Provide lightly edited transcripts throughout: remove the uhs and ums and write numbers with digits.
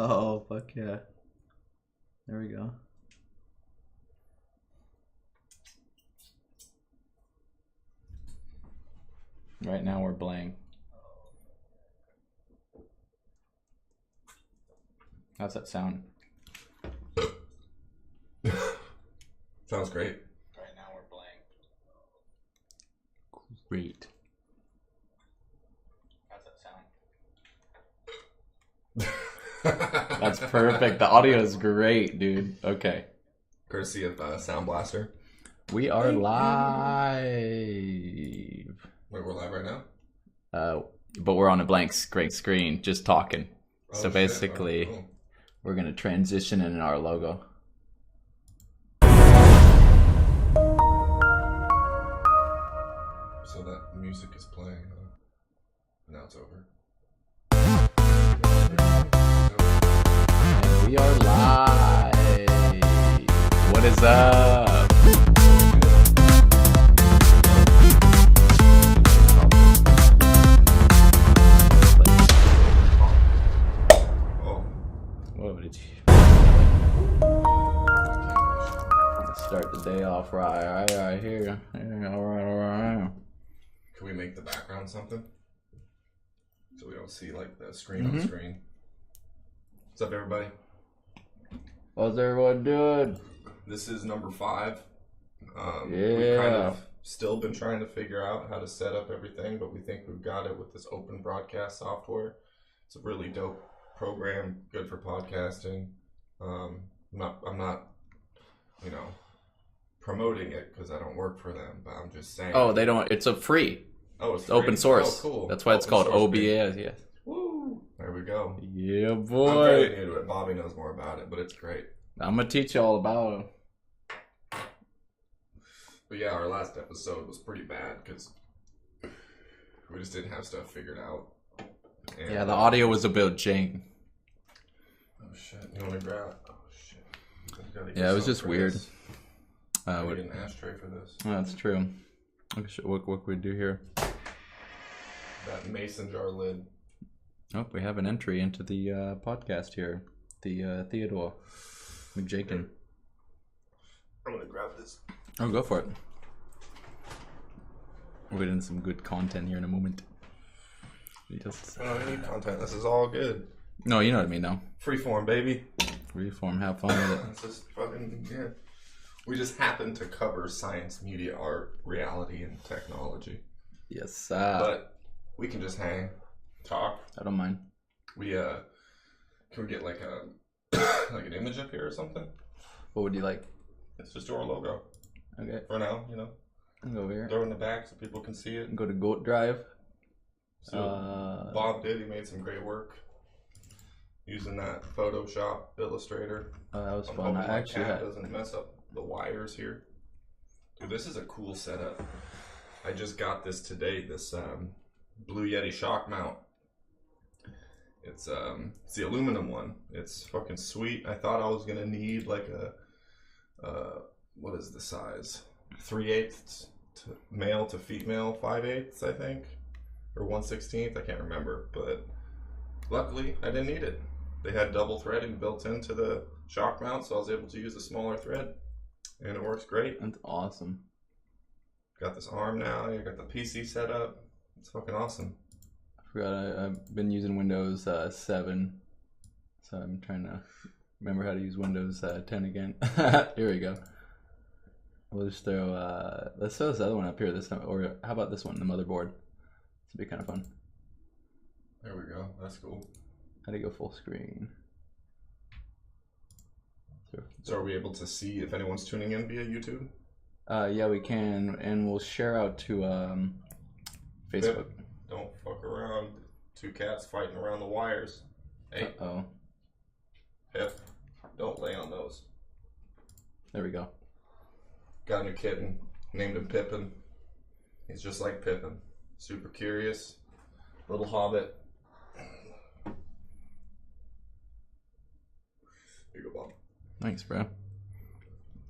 Oh, fuck yeah. There we go. Right now we're blank. How's that sound? Sounds great. Right now we're blank. Great. How's that sound? That's perfect. The audio is great, dude. Okay. Courtesy of Sound Blaster. We are live. Wait, we're live right now? But we're on a blank screen, just talking. Oh, so shit. basically, Cool. we're going to transition in our logo. So that music is playing. Now it's over. And we are live. What is up? Oh. Whoa, did you? Let's start the day off right. All right, here. All right. Can we make the background something? So we don't see like the screen on the screen. What's up, everybody? How's everyone doing? This is number 5. We've Yeah. kind of still been trying to figure out how to set up everything, but we think we've got it with this open broadcast software. It's a really dope program, good for podcasting. I'm not, promoting it because I don't work for them, but I'm just saying. Oh, they don't. It's a free. Oh, it's It's open free? source. Oh, cool. That's why it's Open called source OBS. free. Yes. Woo! There we go. Yeah, I'm boy. very new to it. Bobby knows more about it, but it's great. I'm gonna teach you all about it. But yeah, our last episode was pretty bad because we just didn't have stuff figured out. And, Yeah, the audio was a bit jank. Oh shit! You want to grab? Oh shit! Yeah, it was just weird. We What? need an ashtray for this. Oh, that's true. What can we do here? That mason jar lid. Oh, we have an entry into the podcast here. The Theodore McJakin. I'm gonna grab this. Oh, go for it. We'll get into some good content here in a moment. Just... I don't need content. This is all good. No, you know what I mean, though. Freeform, baby. Freeform, have fun with it. It's just fucking yeah. We just happen to cover science, media, art, reality, and technology. Yes, But we can just hang, talk. I don't mind. We can we get like a like an image up here or something? What would you like? It's just our logo Okay, for now. I'll go over here. Throw it in the back so people can see it. Go to Goat Drive. So Bob did. He made some great work using that Photoshop Illustrator. That was I'm fun. hoping I my actually cat had. doesn't mess up the wires here. Dude, this is a cool setup. I just got this today. This Blue Yeti shock mount. It's the aluminum one. It's fucking sweet. I thought I was gonna need like a what is the size? 3/8 male to female, 5/8 I think, or 1/16. I can't remember, but luckily I didn't need it. They had double threading built into the shock mount, so I was able to use a smaller thread, and it works great. That's awesome. Got this arm now. I got the PC set up. It's fucking awesome. I forgot I've been using Windows 7, so I'm trying to remember how to use Windows 10 again. Here we go. We'll just throw, let's throw this other one up here this time, or how about this one, the motherboard? This would be kind of fun. There we go. That's cool. How do you go full screen? So are we able to see if anyone's tuning in via YouTube? Yeah, we can, and we'll share out to Facebook. Pip, don't fuck around. 2 cats fighting around the wires. Hey, Uh-oh. Pip, don't lay on those. There we go. Got a new kitten. Named him Pippin. He's just like Pippin. Super curious. Little hobbit. Here you go, Bob. Thanks, bro.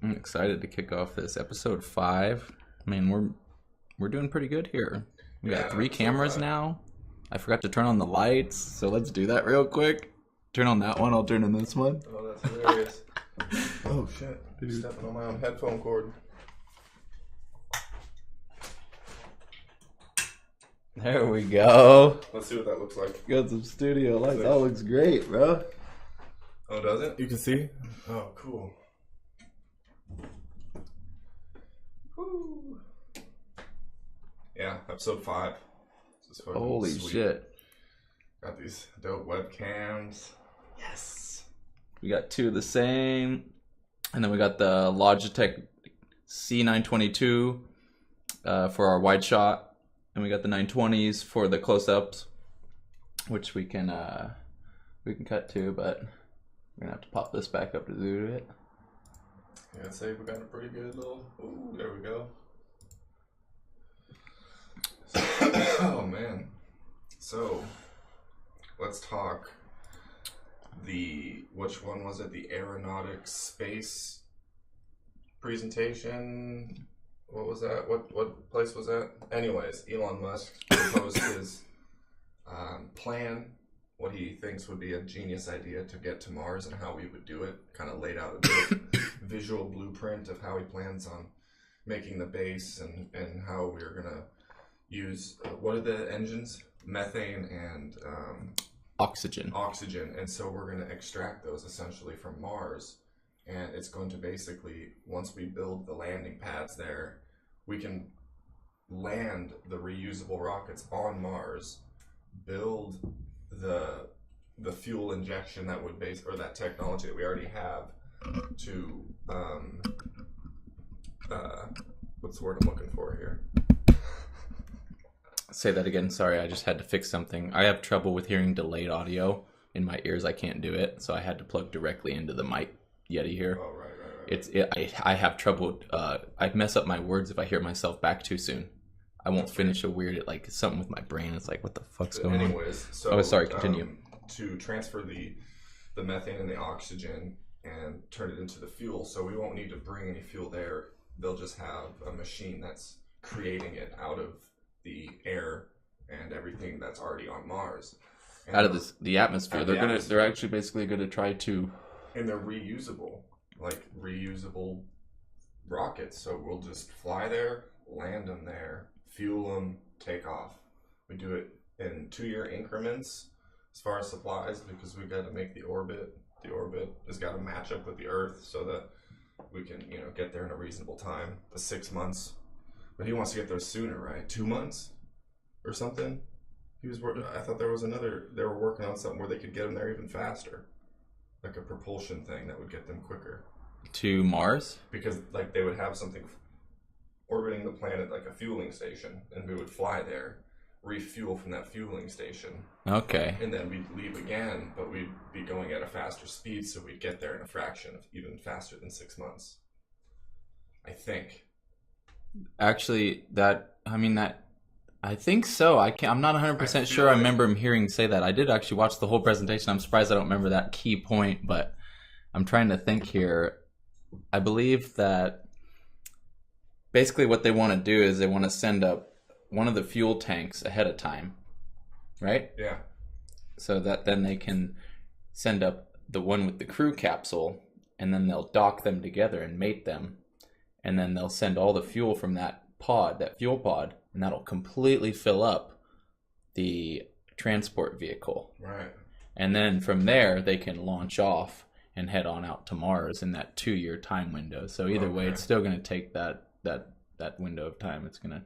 I'm excited to kick off this episode 5. I mean, we're doing pretty good here. We got 3 cameras now. I forgot to turn on the lights, so let's do that real quick. turn on that one. I'll turn on this one. Oh, that's hilarious. Oh, shit. Stepping on my own headphone cord. There we go. Let's see what that looks like. Got some studio lights. That looks great, bro. Oh, does it? You can see? Oh, cool. Woo. Yeah, episode 5. Holy shit. Got these dope webcams. Yes. We got 2 of the same. And then we got the Logitech C922 for our wide shot. And we got the 920s for the close-ups, which we can cut to, but we're gonna have to pop this back up to do it. Yeah, I'd say we got a pretty good little. Ooh, there we go. Oh man. So let's talk which one was it? The aeronautics space presentation. What was that? What place was that? Anyways, Elon Musk proposed his plan, what he thinks would be a genius idea to get to Mars and how we would do it. Kind of laid out a visual blueprint of how he plans on making the base and how we're gonna use what are the engines? Methane and oxygen. And so we're gonna extract those essentially from Mars. And it's going to basically, once we build the landing pads there, we can land the reusable rockets on Mars, build the fuel injection that would or that technology that we already have to, what's the word I'm looking for here? Say that again. Sorry, I just had to fix something. I have trouble with hearing delayed audio in my ears. I can't do it, so I had to plug directly into the mic Yeti here. Oh, right. I have trouble. I mess up my words if I hear myself back too soon. I won't finish a weird, like something with my brain. It's like, what the fuck's going on? Anyways, so oh, sorry. Continue. To transfer the methane and the oxygen and turn it into the fuel, so we won't need to bring any fuel there. They'll just have a machine that's creating it out of the air and everything that's already on Mars. And out of the atmosphere. They're actually basically gonna try to. And they're reusable rockets. So we'll just fly there, land them there, fuel them, take off. We do it in 2-year increments as far as supplies, because we got to make the orbit. The orbit has got to match up with the Earth so that we can, get there in a reasonable time. The 6 months, but he wants to get there sooner, right? 2 months or something. I thought they were working on something where they could get them there even faster. Like a propulsion thing that would get them quicker. To Mars? Because they would have something orbiting the planet like a fueling station, and we would fly there, refuel from that fueling station. Okay. And then we'd leave again, but we'd be going at a faster speed, so we'd get there in a fraction of even faster than 6 months. I think. Actually, I think so. I'm not 100% sure. I remember him hearing say that. I did actually watch the whole presentation. I'm surprised I don't remember that key point, but I'm trying to think here. I believe that basically what they want to do is they want to send up one of the fuel tanks ahead of time, right? Yeah. So that then they can send up the one with the crew capsule, and then they'll dock them together and mate them, and then they'll send all the fuel from that fuel pod, and that'll completely fill up the transport vehicle. Right. And then from there, they can launch off and head on out to Mars in that 2-year time window. So either way, it's still going to take that window of time it's going to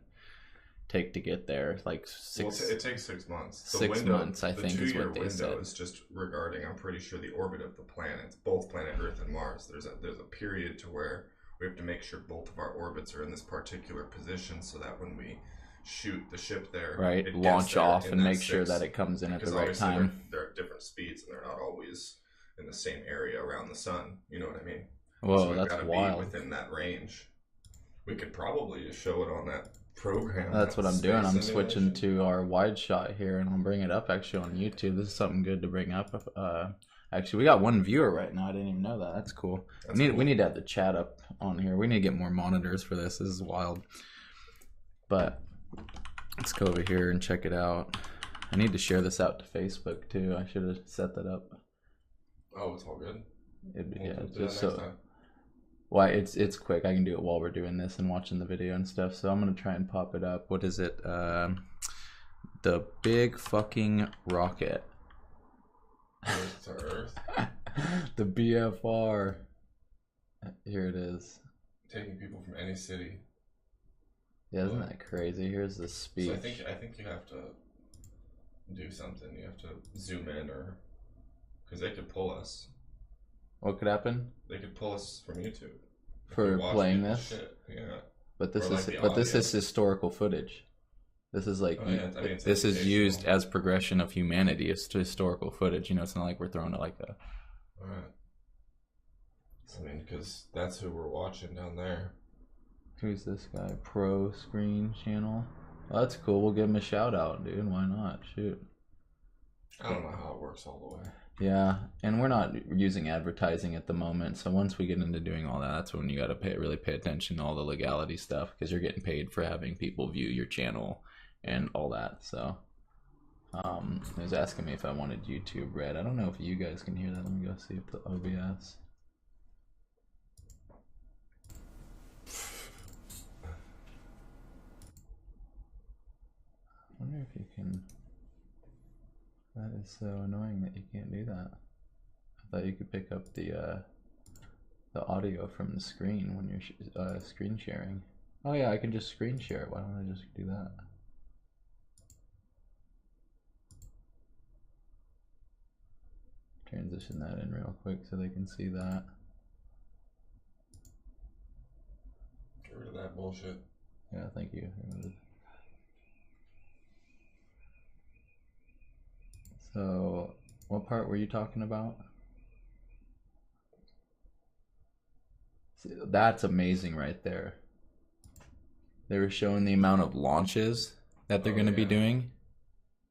take to get there. Like it takes 6 months. The 6 months, I think, is what they said. The 2-year window is just regarding, I'm pretty sure, the orbit of the planets, both planet Earth and Mars. There's a period to where we have to make sure both of our orbits are in this particular position so that when we shoot the ship there, right, launch off and make sure that it comes in at the right time. They're at different speeds and they're not always in the same area around the sun. You know what I mean? Whoa, so that's wild. be within that range. We could probably just show it on that program. That's what I'm doing. I'm switching to our wide shot here, and I'll bring it up actually on YouTube. This is something good to bring up. Actually, we got 1 viewer right now. I didn't even know that. That's cool. We need to have the chat up on here. We need to get more monitors for this. This is wild. But let's go over here and check it out. I need to share this out to Facebook too. I should have set that up Oh, it's all good. Yeah, We'll do just that next so. time. Why it's quick. I can do it while we're doing this and watching the video and stuff. So I'm gonna try and pop it up. What is it? The big fucking rocket. Earth to Earth. The BFR. Here it is. Taking people from any city. Yeah, isn't that crazy? Here's the speech. So I think you have to do something. You have to zoom in, or because they could pull us. What could happen? They could pull us from YouTube For playing this? Shit. Yeah. But this Or is like this is historical footage. This is like this is used as progression of humanity. It's historical footage. You know, it's not like we're throwing it like a. All right. I mean, because that's who we're watching down there. Who's this guy? Pro Screen Channel. Well, that's cool. We'll give him a shout out, dude. Why not? Shoot. I don't know how it works all the way. Yeah, and we're not using advertising at the moment. So once we get into doing all that, that's when you got to really pay attention to all the legality stuff, because you're getting paid for having people view your channel and all that. So he was asking me if I wanted YouTube Red. I don't know if you guys can hear that. Let me go see if the OBS. I wonder if you can. That is so annoying that you can't do that. I thought you could pick up the audio from the screen when you're screen sharing. Oh yeah, I can just screen share it. Why don't I just do that? Transition that in real quick so they can see that. Get rid of that bullshit. Yeah, thank you. So, what part were you talking about? See, that's amazing right there. They were showing the amount of launches that they're going to be doing,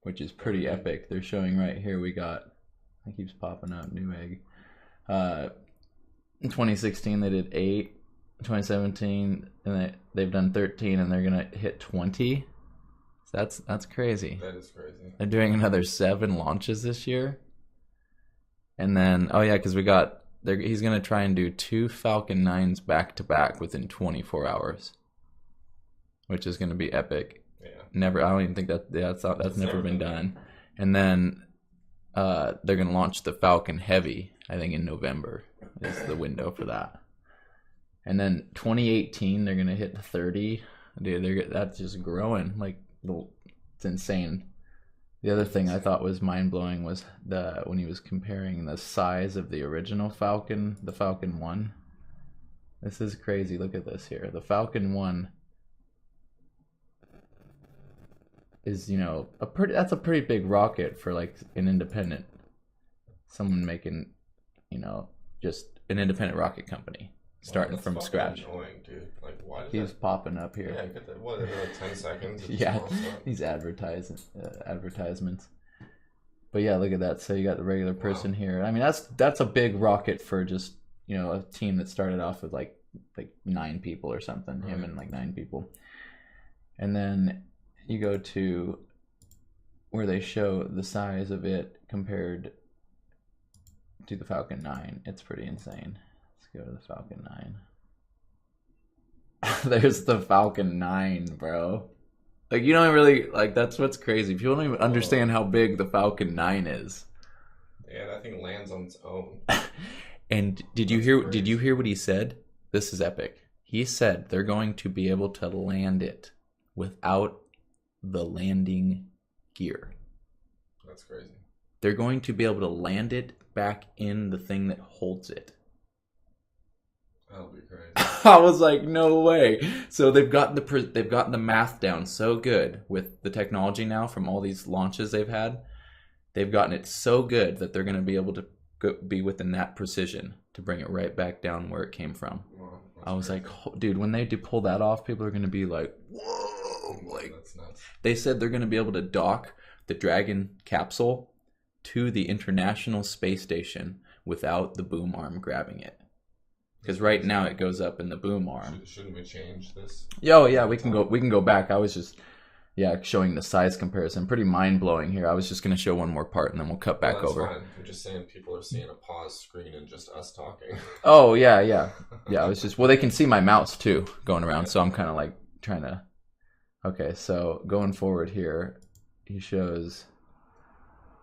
which is pretty epic. They're showing right here, we got, it keeps popping up, Newegg. In 2016, they did 8. 2017, and they've done 13, and they're going to hit 20. That's crazy. That is crazy. They're doing another 7 launches this year. And then, oh yeah, because he's going to try and do 2 Falcon 9s back to back within 24 hours, which is going to be epic. Yeah. I don't even think that's never been done. And then they're going to launch the Falcon Heavy, I think in November is the window for that. And then 2018, they're going to hit 30. Dude, that's just growing. Like, it's insane. The other thing I thought was mind-blowing was when he was comparing the size of the original Falcon, the Falcon 1. This is crazy. Look at this here. The Falcon 1 is, that's a pretty big rocket for like an independent, someone making, just an independent rocket company. Starting from scratch. Annoying, dude. Like, why did He's popping up here. Yeah, get that. What? Like 10 seconds. Yeah, these advertisements. But yeah, look at that. So you got the regular person here. I mean, that's a big rocket for just a team that started off with like 9 people or something. Right. Him and like 9 people. And then you go to where they show the size of it compared to the Falcon 9. It's pretty insane. Go to the Falcon 9. There's the Falcon 9, bro. Like, you don't really, like, that's what's crazy. People don't even understand how big the Falcon 9 is. Yeah, that thing lands on its own. And did you hear what he said? This is epic. He said they're going to be able to land it without the landing gear. That's crazy. They're going to be able to land it back in the thing that holds it. That'll be crazy. I was like, no way. So they've gotten the math down so good with the technology now from all these launches they've had. They've gotten it so good that they're going to be able to be within that precision to bring it right back down where it came from. Wow, I was crazy. like, oh, dude, when they do pull that off, people are going to be like, whoa. Like, that's nuts. They said they're going to be able to dock the Dragon capsule to the International Space Station without the boom arm grabbing it. Because right now it goes up in the boom arm. Shouldn't we change this? Oh yeah, we can go back. I was just Yeah, showing the size comparison. Pretty mind-blowing here. I was just going to show one more part, and then we'll cut back that's over. Fine. You're just saying people are seeing a pause screen and just us talking. Oh, yeah. I was just... Well, they can see my mouse, too, going around, so I'm kind of, like, trying to... Okay, so going forward here, he shows,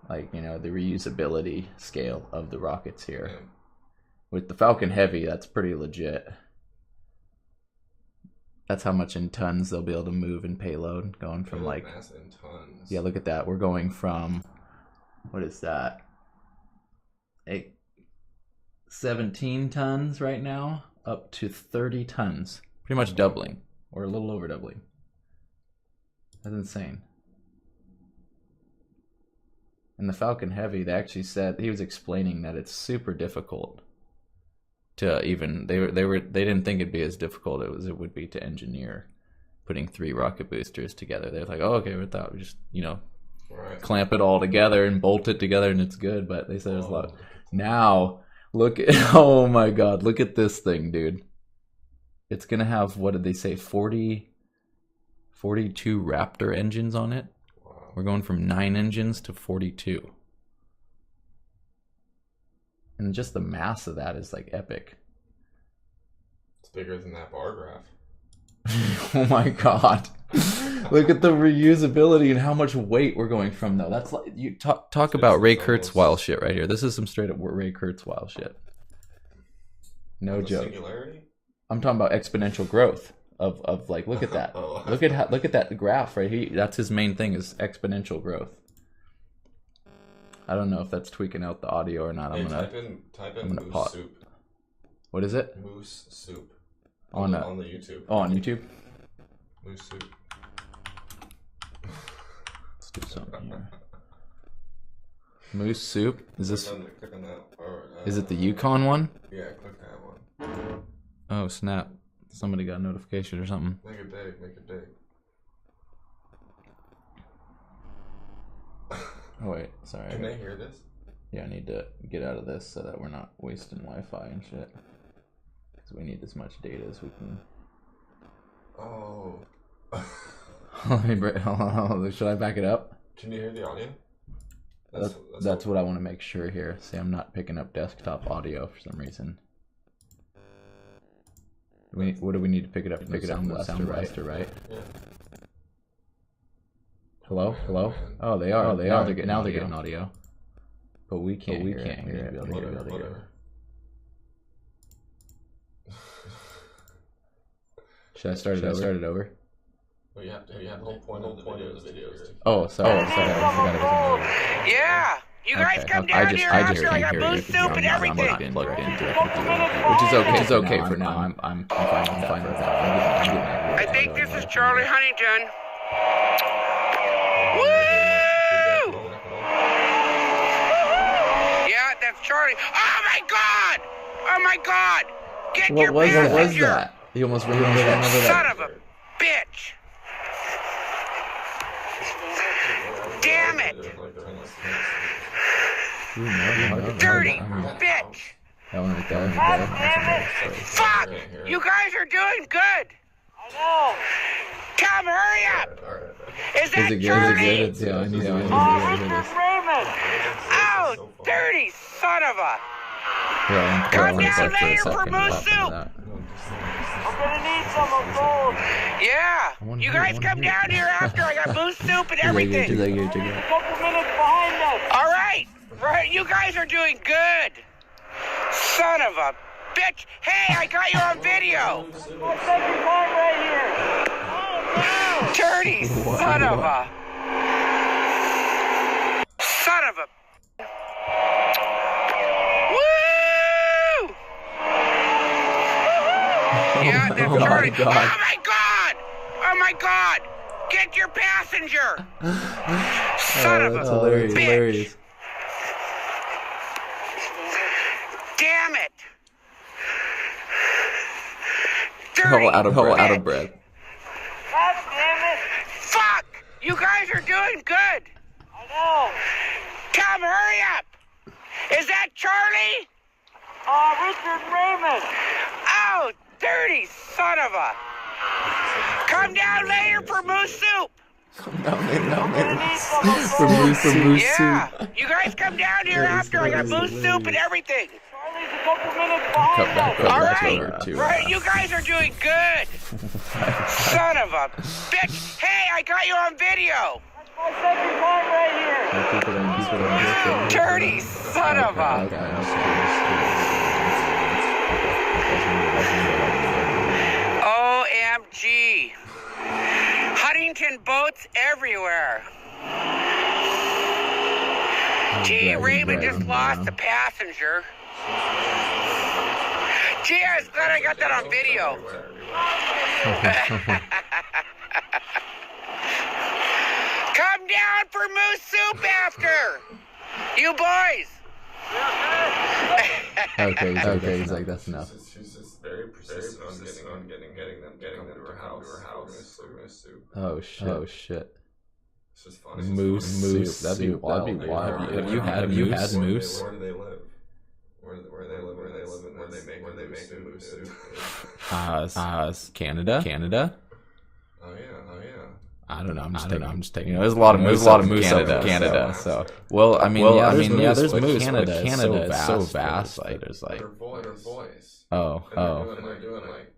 like, you know, the reusability scale of the rockets here. Yeah. With the Falcon Heavy, that's pretty legit. That's how much in tons they'll be able to move in payload, going from like mass in tons. Yeah, look at that. We're going from, what is that? 17 tons right now up to 30 tons. Pretty much doubling, or a little over doubling. That's insane. And the Falcon Heavy, they actually said, he was explaining that it's super difficult to even, they didn't think it'd be as difficult as it would be to engineer putting 3 rocket boosters together. They're like, oh, okay, we thought we just, you know, clamp it all together and bolt it together and it's good. But they said there's a lot. Now, look at, oh my God, look at this thing, dude. It's gonna have, what did they say, 42 Raptor engines on it. Wow. We're going from 9 engines to 42. And just the mass of that is like epic. It's bigger than that bar graph. Oh my God. Look at the reusability and how much weight we're going from, though. That's like, you talk about Ray Kurzweil shit right here. This is some straight up Ray Kurzweil shit. No joke. Singularity? I'm talking about exponential growth of like, look at that. Look at that graph right here. That's his main thing, is exponential growth. I don't know if that's tweaking out the audio or not. Hey, I'm gonna type in moose soup. What is it? Moose soup. On the YouTube. Oh, on YouTube? Moose soup. Let's do something here. Moose soup? Is this? Click on that. Is it the Yukon one? Yeah, click that one. Oh snap! Somebody got a notification or something. Make it big. Make it big. Oh wait, sorry. Can they hear this? Yeah, I need to get out of this so that we're not wasting Wi-Fi and shit. Because we need as much data as we can. Oh. Should I back it up? Can you hear the audio? That's what I want to make sure here. See, I'm not picking up desktop audio for some reason. What do we need to pick it up? Pick it up left or right? Yeah. Hello? Oh, they are. Now they're getting audio. But we can't hear it. We need to be able to hear it. Should I start it over? Well, you have to. The whole point of the video is to... Oh, sorry. I forgot everything. Yeah! You guys come down here after I got moose soup and everything! I'm plugged in directly to it. Which is okay for now. I'm fine with that. I think this is Charlie Huntington. Woo! Yeah, that's Charlie. Oh my God! Get your passenger! What was that? You almost remember that. Son of a bitch! Damn it! Dirty bitch! That one right there. Fuck! You guys are doing good! I know! Come, hurry up! Is that Charlie? Yeah, I need to. Oh, dirty son of a! Come down later for moose soup! I'm gonna need some of those. Yeah, you guys come down here after I got moose soup and everything. A couple minutes behind us. All right, you guys are doing good. Son of a bitch! Hey, I got you on video. Right here. Oh, no. Dirty son of a. Yeah, that's Charlie. Oh my God! Get your passenger! Son of a hilarious. bitch! Hilarious. Damn it! Dirty Out of breath. God damn it! Fuck! You guys are doing good. I know. Come, hurry up! Is that Charlie? Richard Raymond. Oh, dirty son of a! Come down later for moose soup! For moose soup. Yeah, you guys come down here after. I got moose soup and everything. Charlie's a couple minutes behind us. All right, you guys are doing good. Son of a bitch. Hey, I got you on video. That's my second time right here. Dirty son of a. OMG. Huntington boats everywhere. Gee, Raymond just lost a passenger. Gee, I was glad I got that on video. Come down for moose soup after. You boys. Okay, he's like, that's enough. She's just very persistent on getting them to her house. Oh shit. It's just funny. Moose soup. That'd be wild. Have you had moose? Where do they live? Where they live? Where they make the moose soup? Canada. Oh yeah. I don't know. I'm just taking. There's a lot of moose out of Canada. So, well, I mean, there's moose. Canada is so vast. Like, there's like. Their voice. Oh. They're doing like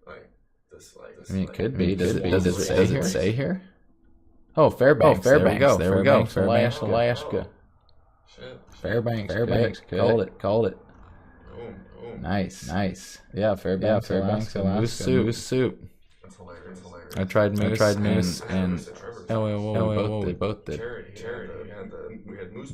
this. I mean, it could be. Does it say here? Oh, Fairbanks. There we go. Fairbanks, Alaska. Shit. Fairbanks. Called it. Boom. Nice. Yeah, Fairbanks, Alaska. Moose soup. That's hilarious. I tried moose, and we both did. Terry, we had moose.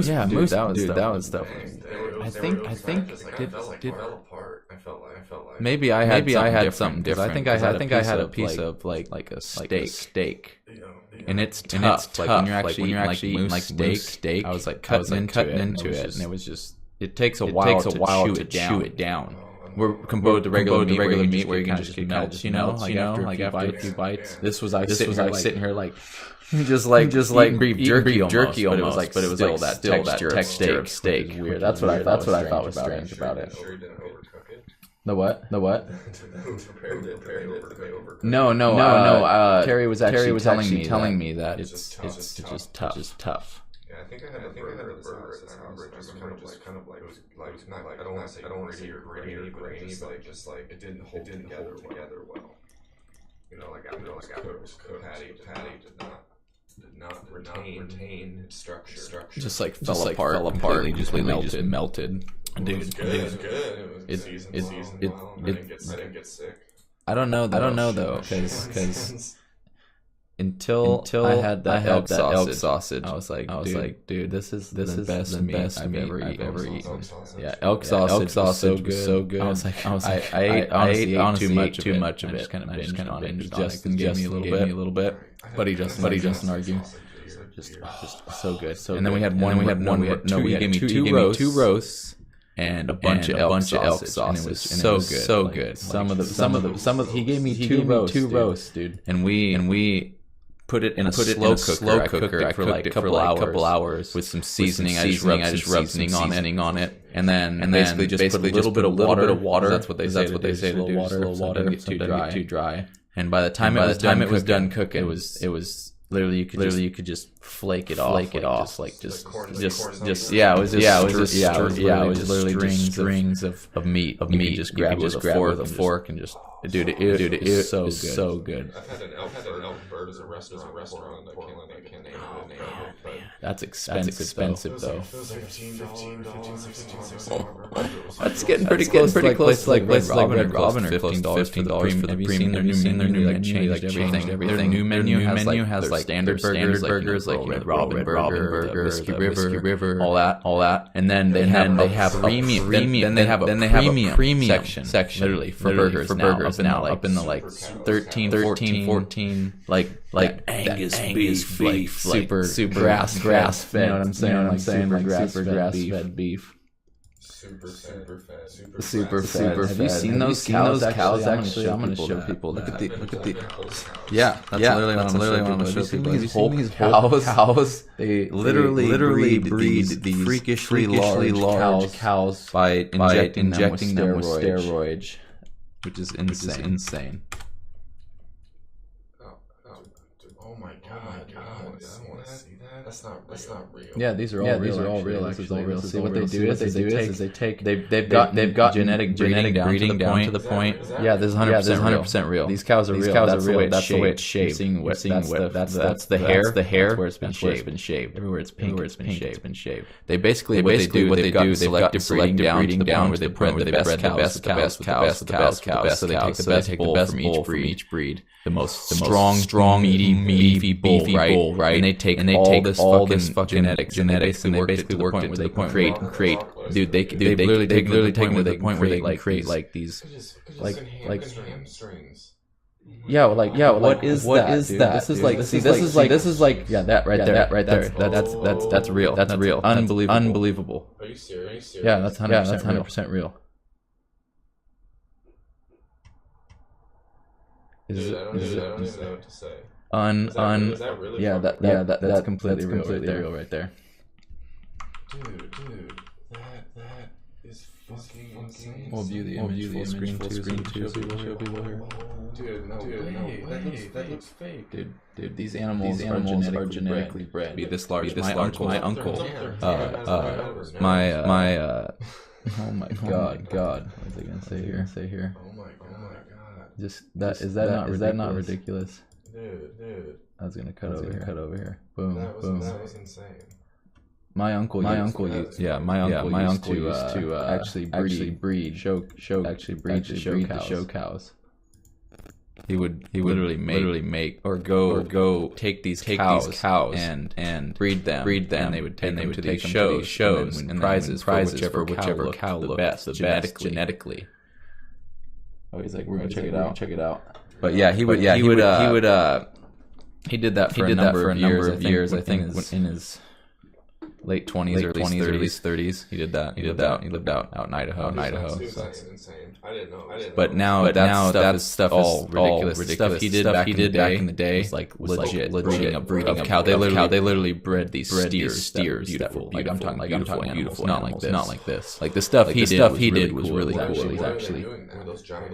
Yeah, moose. That was definitely. I think I fell apart. I felt like maybe I had something different. I think I had a piece of like a steak. And it's tough. Like when you're actually eating like steak, I was like cutting into it, and it was just. It takes a while to chew it down. We're compared to regular meat where you can just melts, like after a few bites. This was sitting here like just like beef jerky almost, but it was like that texture of steak. Weird. That's what I thought was strange about it. The what? No. Terry was actually telling me that it's just tough. Yeah, I think I had a burger at this house. I remember it just kind of like it was not like I don't want to say grainy, but it didn't hold together well. Like after it was cooked, patty did not retain structure. Just like fell apart, just melted. Dude, it was good. It was seasoned well. I didn't get sick. I don't know though, because. Until I had that elk sausage, I was like, dude, this is the best meat I've ever eaten. Yeah, elk sausage so good. I was like, I ate too much of it. I just kind of binged on it. Justin gave me a little bit, but he doesn't argue. Just so good. And then we had he gave me two roasts and a bunch of elk sausage, and it was so good. Some of he gave me two roasts, dude, and we put it in a slow cooker. I cooked it for like a couple hours with some seasoning. I just rubbed seasoning on it, and then basically put a little bit of water. That's what they say to do. A little water, get too dry. And by the time it was done cooking, it was literally you could just flake it off, it was literally strings of meat. You could just grab with a fork and just. Dude, it was so good. I've had an elk bird as a restaurant. I can't name it. But that's expensive though. It was like $15, $16. That's getting pretty close. Like Red Robin are $15 for the premium. Have you seen their new menu? Changed everything. Their new menu has like standard burgers, like Red Robin burger, Whiskey River, all that. And then they have premium. Then they have a premium section, literally for burgers now, up in the like 13, 14, like Angus beef, super grass fed. You know what I'm saying? Super grass fed beef. Super fed. Have you seen those cows? Actually, I'm gonna show people. Look at the. Yeah, that's literally what I'm gonna show people. Have you seen these cows? They literally breed these freakishly large cows by injecting them with steroids. Which is insane. Oh my god. That's not real. Yeah, these are all real. These are all real. This is all real. See what they do is they take they've got genetic breeding down to the point. Yeah, this is 100% real. These cows are real. That's the way it's shaped. That's the hair. That's where it's been shaved. Everywhere it's pink. It's been shaved. They basically what they do. They've got selective breeding down where they bred the best cows, the best cows. So they take the best bull from each breed. The most strong, meaty bull, right? And they take all this fucking genetics, and they basically work it to the point where they can create. Dude, they literally take them to the point where they can create like these, like hamstrings. Yeah, what is that? This is like that right there. That's real. That's real. Unbelievable. Are you serious? Yeah, that's 100% real. Dude, I don't even know what to say. Is that really that's completely real right there. Dude, that is fucking insane. We'll view the image full screen too. Show people here. Dude, no, that looks fake. Dude, these animals are genetically bred. Be this large. My uncle. Oh my God. What is they gonna say here? Oh my God. Just that is that not ridiculous? Dude. I was gonna cut over here. Boom. That was insane. My uncle used to actually breed to show cows. He would literally make or go take these cows and breed them and they would take them to these shows and prizes for whichever cow looked the best genetically. Oh, he's like, we're gonna check it out. But yeah, he did that for a number of years. I think in his late 20s, early 30s. He did that. He lived out in Idaho. That's insane. I didn't know. But now that stuff is all ridiculous. Stuff he did back in the day was like legit breeding of cow. They literally bred these steers. Beautiful. Like I'm talking beautiful. Not like this. Like the stuff he did was really cool. Actually. Those giant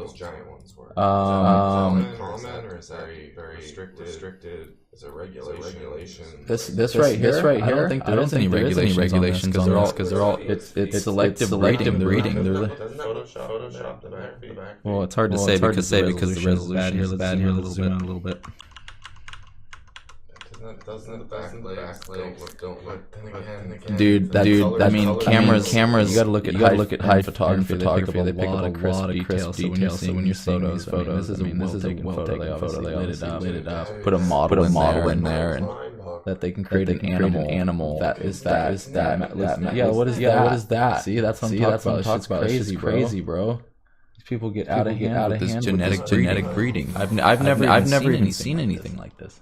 ones were. Is that common or is that very restricted? Is it regulation? This right here. I don't think there is any regulations on this because they're all it's selective breeding. Photoshop the back. Well, it's hard to say because the resolution is bad here. Let's zoom out a little bit. Doesn't the back legs don't look? Dude, I mean, cameras. You gotta look at high photography. They pick up a lot of detail. So when you're seeing these photos, this is a well-taken photo. They lit it up. Put a model in there, and that they can create an animal that is that. Yeah, what is that? See, that's what I'm talking about. It's crazy, bro. These people get out of hand with this genetic breeding. I've never even seen anything like this.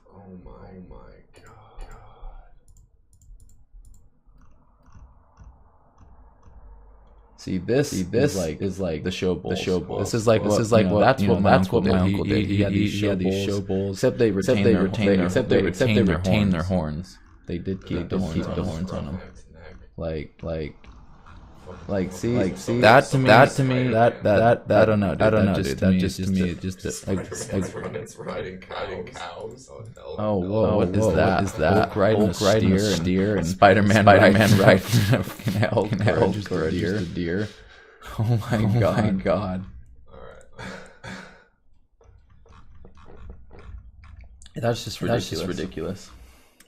See, this is like the show bull. This is like what my uncle did. He had these show bulls. Except they retain their horns. They did keep the horns on them. See that to me I don't know, dude. That just to me It's riding cows. Oh, whoa, what is that? Hulk riding a steer and Spider-Man riding an elk or a deer. Oh my god. Alright. That's just ridiculous.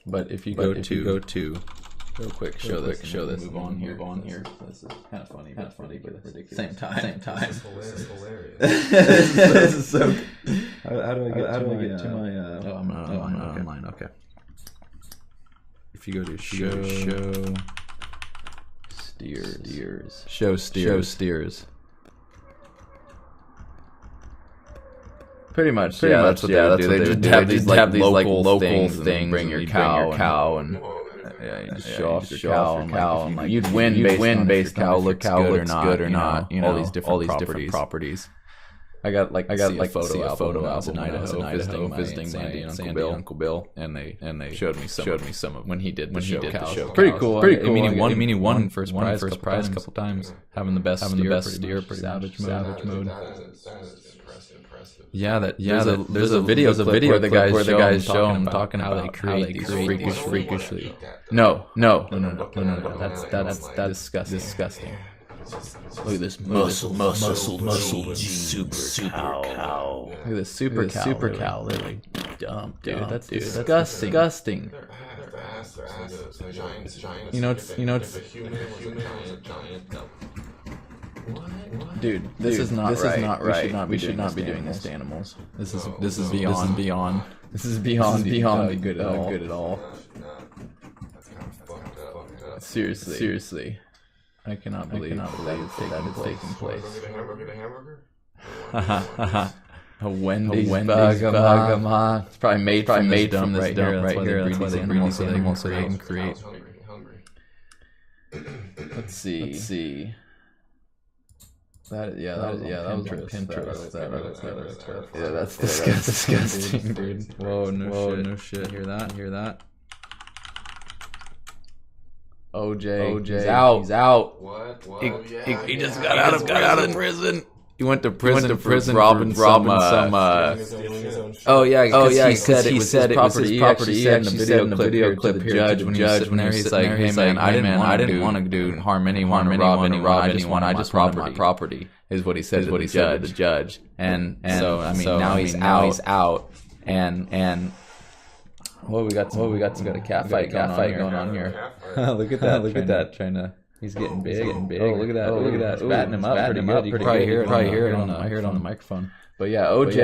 But if you go to real quick, show this. Move on here. This is kind of funny, but ridiculous. Same time. This is hilarious. This is so. How do I get to my? Oh, I'm online. Okay. If you go to show steers. Show steers. Pretty much. That's what they do. They just have these local things and bring your cow and. Yeah, you just show off your cow. And like, you'd win based on if your cow looks good or not. You know, all these different properties. I got like a photo album. I was in Idaho visiting my Uncle Bill, and they showed me some of when he did the show. Pretty cool. I mean, he won first prize a couple times, having the best steer, pretty savage mode. That is impressive. Yeah, there's a video where the guys show him talking about how they create these freakishly. No. That's disgusting. Look at this muscle super cow. Look at this super cow, literally. Dumb, dude. That's disgusting. You know it's Dude, this is not right. We should not be doing this to animals. This is beyond good at all. Seriously. I cannot believe that is taking place. A Wendy's bug. It's probably made from this dump right here. That's why they breed these animals so they can create. Let's see. That was Pinterest. Yeah, that's disgusting, dude. Whoa, no shit. Hear that? OJ, he's out. What? He just got out of prison. He went to prison for robbing some. Oh yeah. He said it was his property. He said in the video clip here to the judge when he's like, "Hey man, I didn't want to harm anyone, rob anyone. I just robbed my property." Is what he said to the judge. And so I mean now he's out. And what we got a cat fight going on here. Look at that. Trying to. He's getting big. Oh, look at that. It's batting him up pretty good. You can probably hear it on the microphone. But yeah, OJ.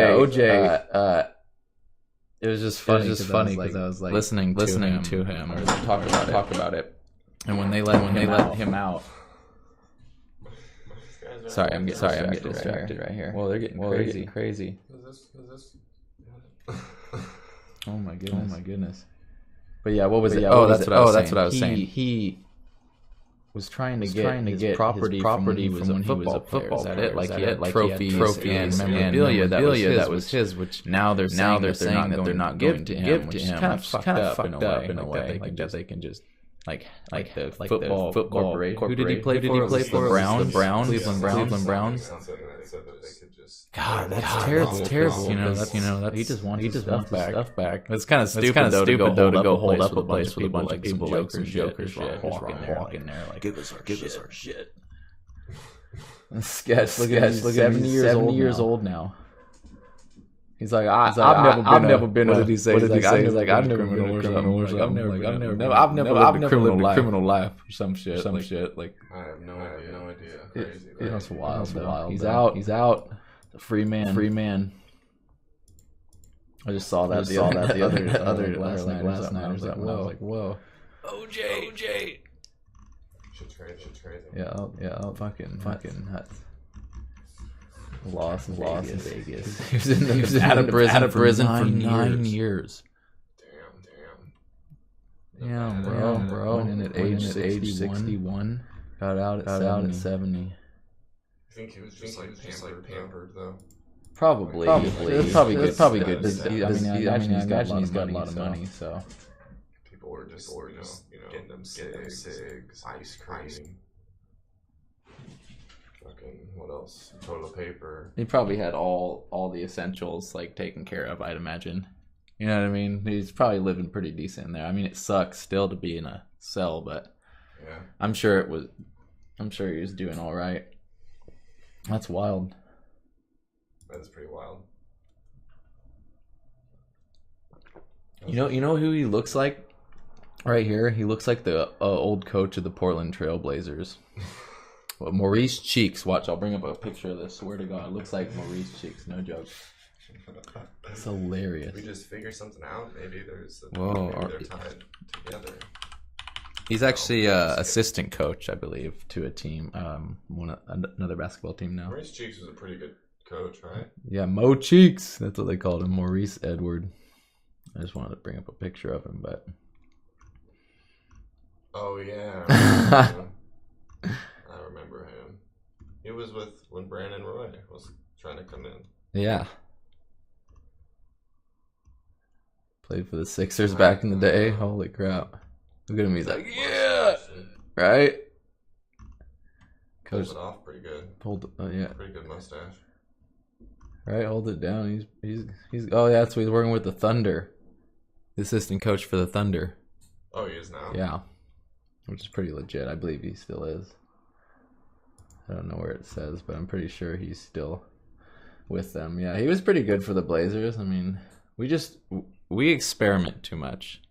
It was just funny because I was like listening to him or talk about it. And when they let him out. Sorry, I'm getting distracted right here. Well, they're getting crazy. Is this? Oh my goodness. But yeah, what was it? That's what I was saying. He was trying to get his property from when he was a football player. Is that it? Like he had trophies and memorabilia that was his, which now they're saying that they're not going to give to him, which is kind of fucked up in a way. Like that they can just like the football corporation. Who did he play for? The Browns, Cleveland Browns. God, that's terrible. You know, he just wanted his stuff back. It's kind of stupid though to go hold up a place with a bunch of people like some jokers walking there like give us our shit. Sketch. Look at 70 years old now. He's like, I've never been. What did he say? He's like, I've never been a criminal or something. I've never lived a criminal life or some shit. Like I have no idea. Crazy. It's wild. He's out. A free man. I just saw that the other last night. I was like, whoa. OJ. Shit's crazy. Yeah. Fucking nuts. Lost in Vegas. He was out of prison for 9 years. Damn, bro. Went in at age 61. Got out at 70. I think he was just pampered though. Probably. It's probably good. I imagine he's got a lot of money, so. People were just getting them cigs, ice cream. Fucking what else? Toilet paper. He probably had all the essentials like taken care of, I'd imagine. You know what I mean? He's probably living pretty decent there. I mean, it sucks still to be in a cell, but yeah. I'm sure he was doing all right. That's wild. That is pretty wild. You know who he looks like? Right here, he looks like the old coach of the Portland Trailblazers. Well, Maurice Cheeks. Watch, I'll bring up a picture of this. Swear to God, it looks like Maurice Cheeks. No joke. It's hilarious. We just figure something out. Maybe they're tied together. He's actually assistant coach, I believe, to a team, another basketball team now. Maurice Cheeks was a pretty good coach, right? Yeah, Mo Cheeks. That's what they called him, Maurice Edward. I just wanted to bring up a picture of him, but. Oh yeah. I remember him. He was with when Brandon Roy was trying to come in. Yeah. Played for the Sixers back in the day. Holy crap. Look at him. He's like, yeah. Right? Coach it off pretty good. Yeah. Pretty good mustache. Right, hold it down. He's oh yeah, so he's working with the Thunder. The assistant coach for the Thunder. Oh, he is now? Yeah. Which is pretty legit. I believe he still is. I don't know where it says, but I'm pretty sure he's still with them. Yeah, he was pretty good for the Blazers. I mean, we experiment too much.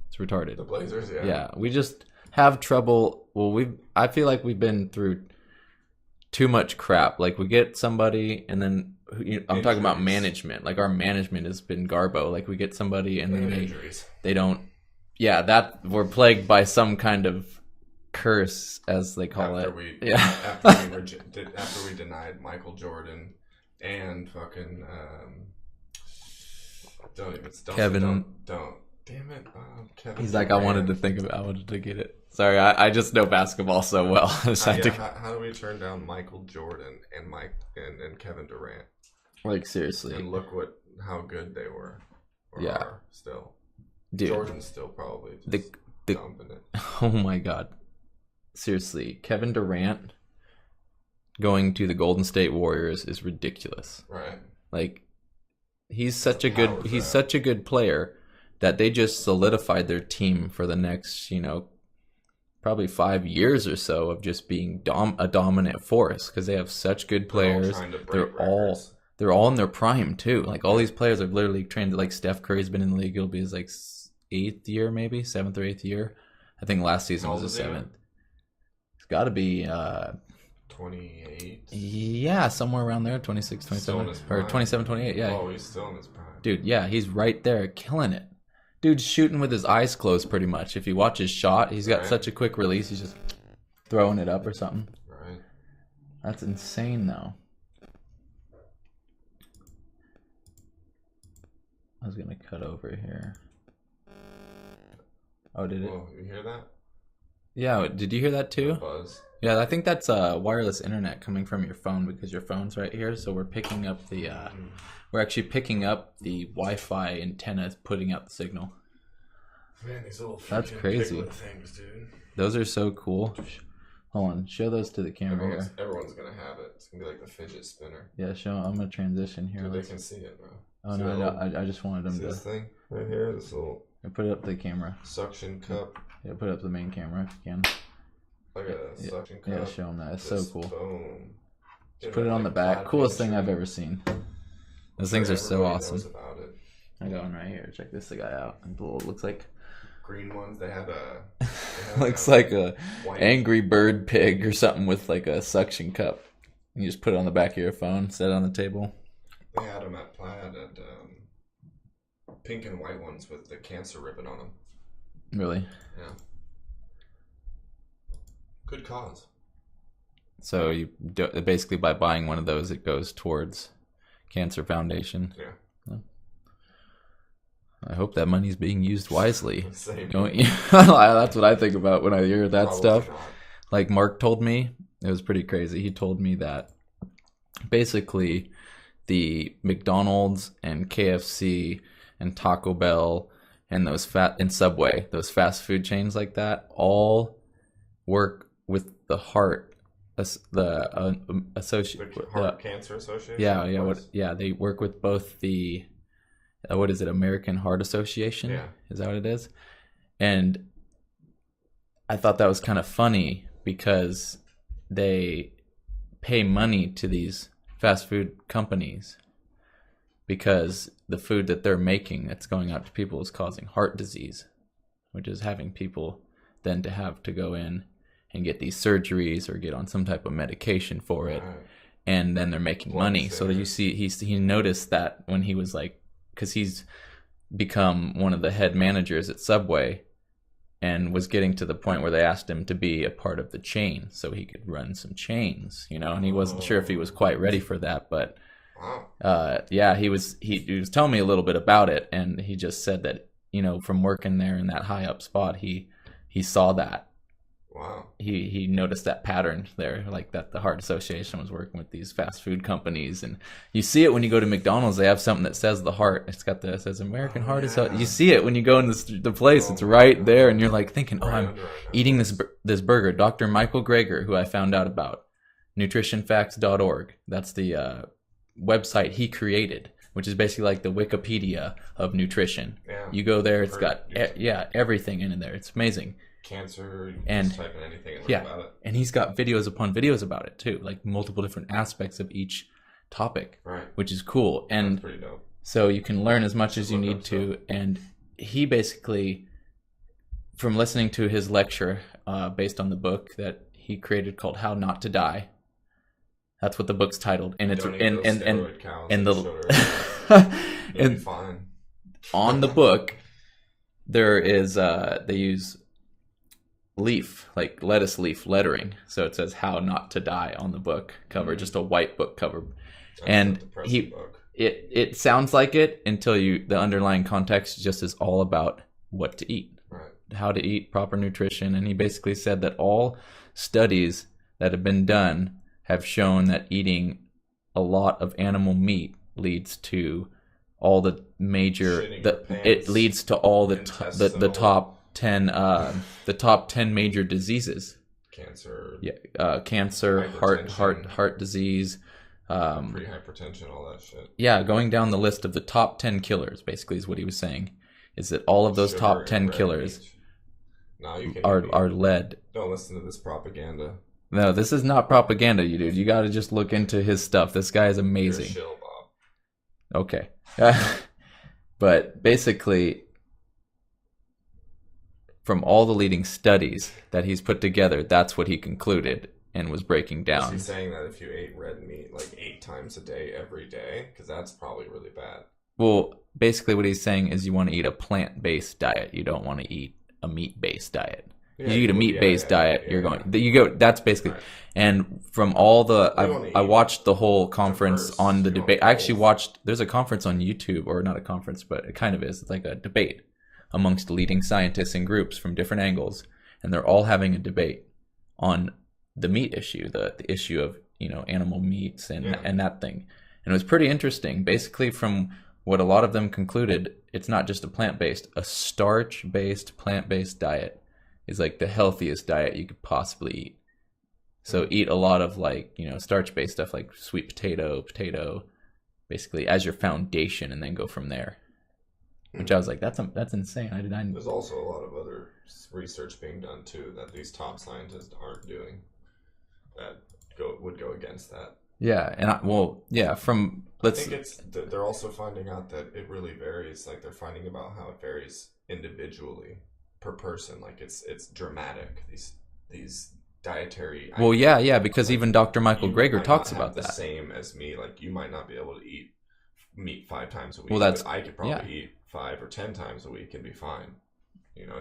It's retarded. The Blazers, yeah. Yeah, we just have trouble. Well, I feel like we've been through too much crap. Like we get somebody and then I'm talking about management. Like our management has been garbo. Like we get somebody and then they don't. Yeah, that we're plagued by some kind of curse, as they call it. After we denied Michael Jordan and fucking Kevin. Don't. Damn it, Kevin. He's like, I wanted to get it. Sorry, I just know basketball so well. How do we turn down Michael Jordan and Kevin Durant? Like seriously. And look how good they were. Or yeah. Are still. Dude. Jordan's still probably just dumping it. Oh my god. Seriously, Kevin Durant going to the Golden State Warriors is ridiculous. Right. Like he's such a good player that they just solidified their team for the next, probably 5 years or so of just being a dominant force because they have such good players. They're all in their prime too. Like all these players are literally trained. Like Steph Curry's been in the league. It'll be his like 7th or 8th year. I think last season was his 7th. It's got to be 28. Yeah, somewhere around there, 26, 27 or 27, 28. Yeah. Oh, he's still in his prime. Dude, yeah, he's right there, killing it. Dude's shooting with his eyes closed pretty much. If you watch his shot, he's got such a quick release. He's just throwing it up or something. Right. That's insane, though. I was going to cut over here. Oh, did it? Whoa, you hear that? Yeah, did you hear that too? Buzz. Yeah, I think that's wireless internet coming from your phone because your phone's right here. So we're picking up the... We're actually picking up the Wi-Fi antenna, putting out the signal. Man, these little that's crazy things, dude. Those are so cool. Hold on, show those to the camera here. Everyone's gonna have it. It's gonna be like the fidget spinner. Yeah, I'm gonna transition here. Dude, they can see it, bro. Oh see no, I just wanted them to. This thing right here, this little. Put it up to the camera. Suction cup. Yeah, put it up to the main camera if you can. Like a suction cup. Yeah, show them that. It's so cool. Boom. Just put it on the back. Coolest thing I've ever seen. Those things are so awesome. I got one right here. Check this guy out. It looks like green ones. They have a looks like a Angry Bird pig or something with like a suction cup. You just put it on the back of your phone, set it on the table. They had them at Plaid and pink and white ones with the cancer ribbon on them. Really? Yeah. Good cause. So you basically by buying one of those, it goes towards Cancer Foundation. Yeah. I hope that money's being used wisely. Same. Don't you? That's what I think about when I hear that Probably stuff. Not. Like Mark told me, it was pretty crazy. He told me that basically the McDonald's and KFC and Taco Bell and and Subway, those fast food chains like that, all work with the heart. Heart Cancer Association. Yeah. They work with both the what is it, American Heart Association? Yeah. Is that what it is? And I thought that was kind of funny because they pay money to these fast food companies because the food that they're making that's going out to people is causing heart disease, which is having people then to have to go in and get these surgeries or get on some type of medication for it. Right. And then they're making money. So you see, he noticed that when he was like, because he's become one of the head managers at Subway and was getting to the point where they asked him to be a part of the chain so he could run some chains, and he wasn't sure if he was quite ready for that, but he was telling me a little bit about it, and he just said that, from working there in that high up spot, he saw that Wow. He noticed that pattern there, like that the Heart Association was working with these fast food companies, and you see it when you go to McDonald's. They have something that says the heart. It says American Heart Association. You see it when you go in the place. It's right there, and you're like thinking, oh, I'm eating this burger. Dr. Michael Greger, who I found out about, nutritionfacts.org. That's the website he created, which is basically like the Wikipedia of nutrition. Yeah. You go there, it's got everything in there. It's amazing. Cancer, you and just type in anything and learn about it. And he's got videos upon videos about it too, like multiple different aspects of each topic, right? Which is cool. And that's pretty dope. So you can learn as much as you need to. And he basically, from listening to his lecture based on the book that he created called "How Not to Die," that's what the book's titled, and it's and fine. On the book there is they use like lettuce leaf lettering, so it says "How Not to Die" on the book cover, just a white book cover. That's and book. It sounds like it until the underlying context just is all about what to eat, right? How to eat, proper nutrition. And he basically said that all studies that have been done have shown that eating a lot of animal meat leads to all the major it leads to all the top 10 the top 10 major diseases. Cancer, cancer, heart disease, pre-hypertension, all that shit. Yeah, going down the list of the top 10 killers basically is what he was saying, is that all of those top 10 killers are lead. Don't listen to this propaganda. No, this is not propaganda, you dude. You got to just look into his stuff. This guy is amazing. You're a shill, Bob. Okay. But basically, from all the leading studies that he's put together, that's what he concluded and was breaking down. Is he saying that if you ate red meat like 8 times a day every day? Because that's probably really bad. Well, basically what he's saying is you want to eat a plant-based diet. You don't want to eat a meat-based diet. You eat a meat-based diet, that's basically, right. And from all I watched the whole conference on the debate. I actually watched, there's a conference on YouTube, or not a conference, but it kind of is. It's like a debate amongst leading scientists and groups from different angles. And they're all having a debate on the meat issue, the issue of, animal meats and that thing. And it was pretty interesting. Basically, from what a lot of them concluded, it's not just a starch-based, plant-based diet is like the healthiest diet you could possibly eat. So eat a lot of starch-based stuff like sweet potato, basically as your foundation, and then go from there. Which I was like, that's insane. There's also a lot of other research being done too that these top scientists aren't doing that would go against that. Yeah, and I think they're also finding out that it really varies. Like they're finding about how it varies individually per person. Like it's dramatic. These dietary. Well, because even Dr. Michael Greger talks about that. The same as me. Like you might not be able to eat meat 5 times a week. Well, but I could probably eat 5 or 10 times a week and be fine.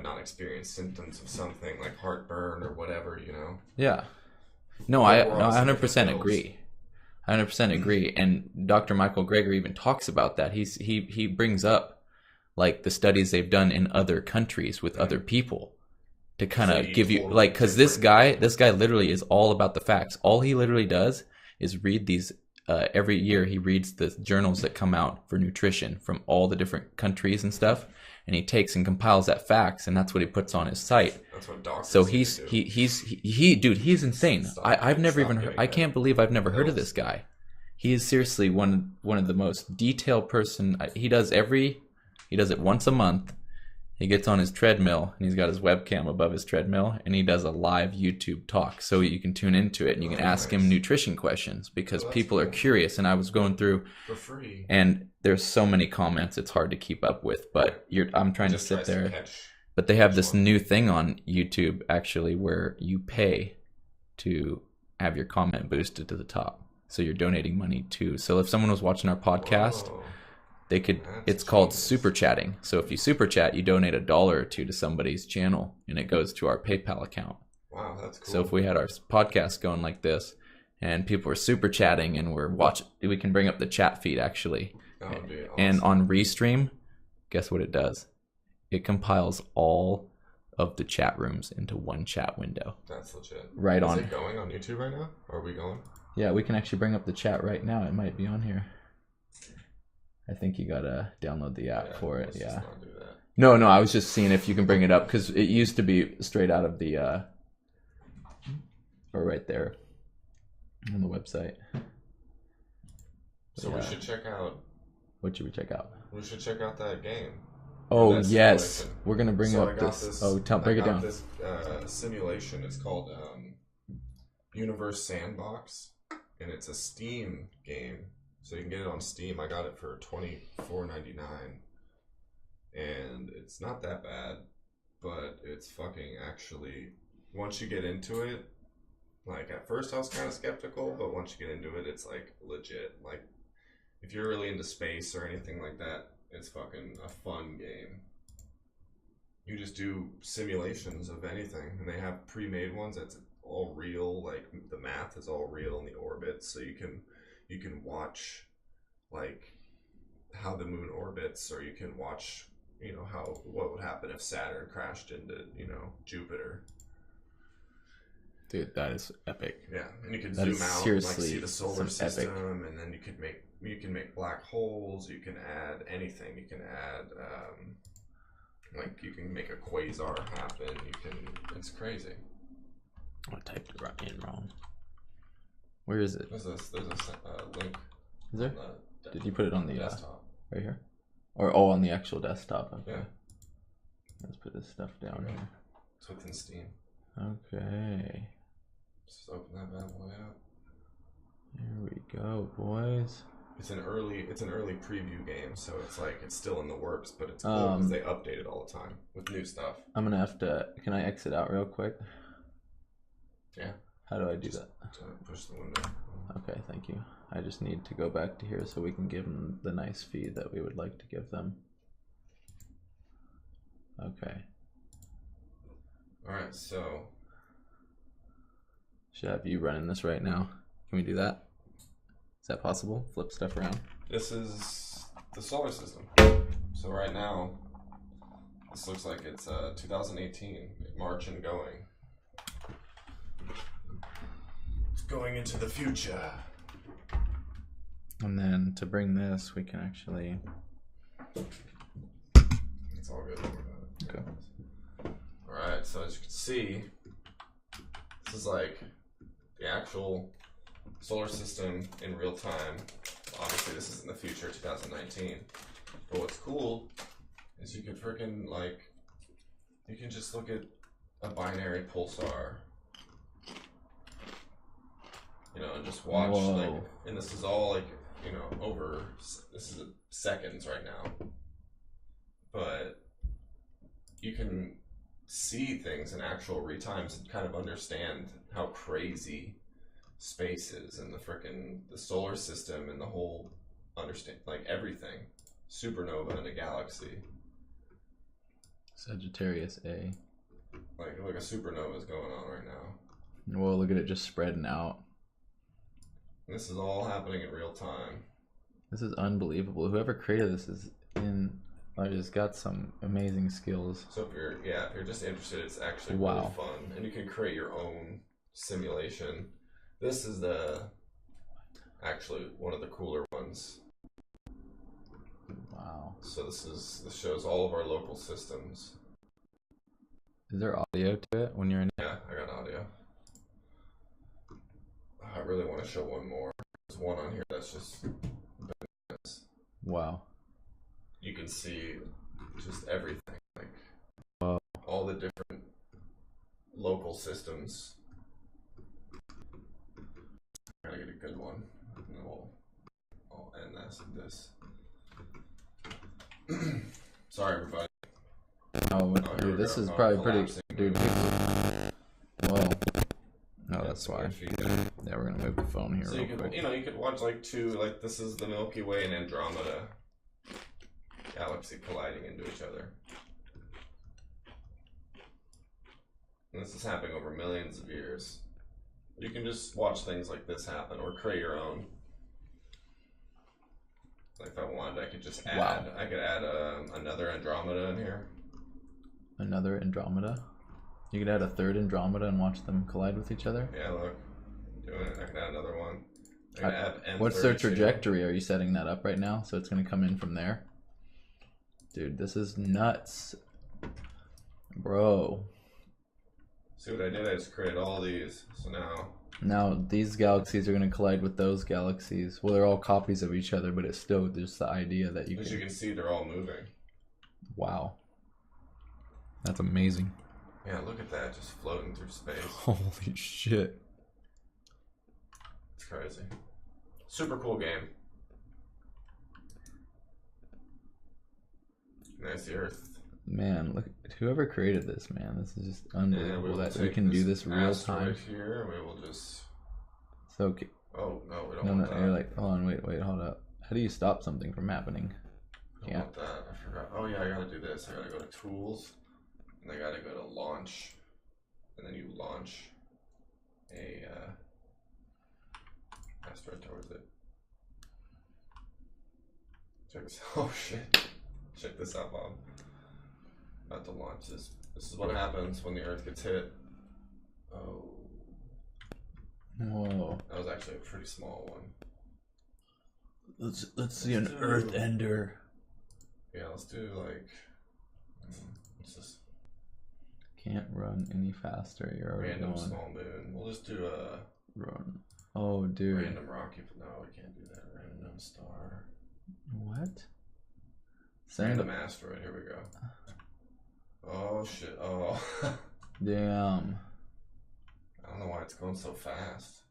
Not experience symptoms of something like heartburn or whatever. Yeah. No, I 100% agree. I 100% agree. And Dr. Michael Greger even talks about that. He brings up like the studies they've done in other countries with other people to kind of give you because this guy literally is all about the facts. All he literally does is read these every year. He reads the journals that come out for nutrition from all the different countries and stuff, and he takes and compiles that facts, and that's what he puts on his site. That's what doctors so he's insane. I've never even heard, I can't believe I've never heard of this guy. He is seriously one of the most detailed person. He does it once a month. He gets on his treadmill and he's got his webcam above his treadmill and he does a live YouTube talk, so you can tune into it and you can ask him nutrition questions because people are curious. And I was going through for free, and there's so many comments it's hard to keep up with, but I'm trying to sit there. But they have this new thing on YouTube actually where you pay to have your comment boosted to the top. So you're donating money too. So if someone was watching our podcast, they could. It's called super chatting. So if you super chat, you donate $1 or $2 to somebody's channel, and it goes to our PayPal account. Wow, that's cool. So if we had our podcast going like this, and people were super chatting, and we're watching, we can bring up the chat feed actually. That would be awesome. And on Restream, guess what it does? It compiles all of the chat rooms into one chat window. That's legit. Right on. Is it going on YouTube right now? Are we going? Yeah, we can actually bring up the chat right now. It might be on here. I think you gotta download the app for it. Let's just not do that. No, I was just seeing if you can bring it up because it used to be straight out of the, or right there on the website. So we should check out. What should we check out? We should check out that game. Oh that yes, simulation. we're gonna bring up this. Oh, break it down. This simulation is called Universe Sandbox, and it's a Steam game. So you can get it on Steam. I got it for $24.99, and it's not that bad, but it's fucking actually. Once you get into it, like at first I was kind of skeptical, but once you get into it, it's like legit. Like if you're really into space or anything like that, it's fucking a fun game. You just do simulations of anything, and they have pre-made ones that's all real. Like the math is all real in the orbits, so you can watch like how the moon orbits, or you can watch what would happen if Saturn crashed into Jupiter. Dude, that is epic. Yeah, and you can that zoom out and like see the solar system, epic. and then you can make black holes. You can add anything. You can add like you can make a quasar happen. It's crazy. I typed it in wrong. Where is it? There's a link. Is there? Did you put it on the desktop? Right here? Or on the actual desktop? Okay. Yeah. Let's put this stuff down here. It's within Steam. Okay. Just open that bad boy up. Here we go, boys. It's an early preview game, so it's still in the works, but it's cool because they update it all the time with new stuff. I'm gonna have to. Can I exit out real quick? Yeah. How do I do that? Push the window. Okay, thank you. I just need to go back to here so we can give them the nice feed that we would like to give them. Okay. Alright, so should I have you running this right now? Can we do that? Is that possible? Flip stuff around. This is the solar system. So right now, this looks like it's 2018, March and going. It's going into the future. And then to bring this, we can actually. It's all good. Okay. Alright, so as you can see, this is like the actual solar system in real time. Obviously, this is in the future, 2019. But what's cool is you can freaking you can just look at a binary pulsar, and just watch. Whoa. And this is all over. This is seconds right now, but you can see things in actual real times and kind of understand how crazy space is and the solar system and the whole everything. Supernova in a galaxy. Sagittarius A. Like a supernova is going on right now. Whoa, look at it just spreading out. And this is all happening in real time. This is unbelievable. Whoever created this just got some amazing skills. So if you're just interested, it's actually wow. really fun, and you can create your own simulation. This is actually one of the cooler ones. Wow. So this shows all of our local systems. Is there audio to it when you're in? Yeah, I got audio. I really want to show one more. There's one on here that's just bananas. Wow. You can see just everything, wow. All the different local systems. Gotta get a good one, and then I'll end this. Sorry, everybody. Oh, dude, this is probably pretty. Dude, whoa. No, that's why. Yeah, we're gonna move the phone here. So real quick. you could watch this is the Milky Way and Andromeda galaxy colliding into each other. And this is happening over millions of years. You can just watch things like this happen or create your own. Like if I wanted, I could just add. Wow. I could add another Andromeda in here. Another Andromeda. You could add a third Andromeda and watch them collide with each other. Yeah, look. Doing it. I can add another one. I can add M32. What's their trajectory? Are you setting that up right now? So it's going to come in from there? Dude, this is nuts. Bro. See what I did? I just created all these. So now these galaxies are going to collide with those galaxies. Well, they're all copies of each other, but it's still just the idea that you as you can see, they're all moving. Wow. That's amazing. Yeah, look at that, just floating through space. Holy shit. It's crazy. Super cool game. Nice the Earth. Man, look, whoever created this, man, this is just unbelievable that we can do this real time. Here, we will just. So. Oh no, we don't want that. You're like, hold on, wait, hold up. How do you stop something from happening? I don't want that. I forgot. Oh yeah, I gotta do this. I gotta go to Tools, and I gotta go to Launch, and then you launch a asteroid towards it. Check this. Oh shit! Check this out, Bob. About to launch this. This is what happens when the Earth gets hit. Oh. Whoa. That was actually a pretty small one. Let's see an Earth Ender. Yeah, let's do like. What's this? Can't run any faster. You're already Random going. small moon. We'll just do a. Run. Oh, dude. Random rocky. No, we can't do that. Random star. What? Random asteroid. Here we go. Oh shit. Oh. Damn. I don't know why it's going so fast.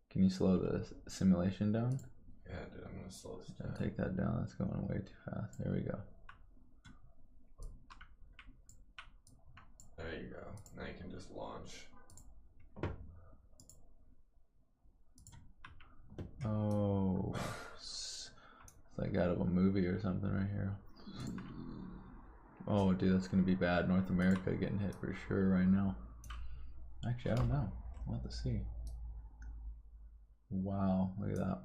Can you slow the simulation down? Yeah, dude, I'm gonna slow this down. Take that down. That's going way too fast. There we go. There you go. Now you can just launch. Oh. It's like out of a movie or something right here. Oh, dude, that's gonna be bad. North America getting hit for sure right now. Actually, I don't know. We'll have to see. Wow, look at that.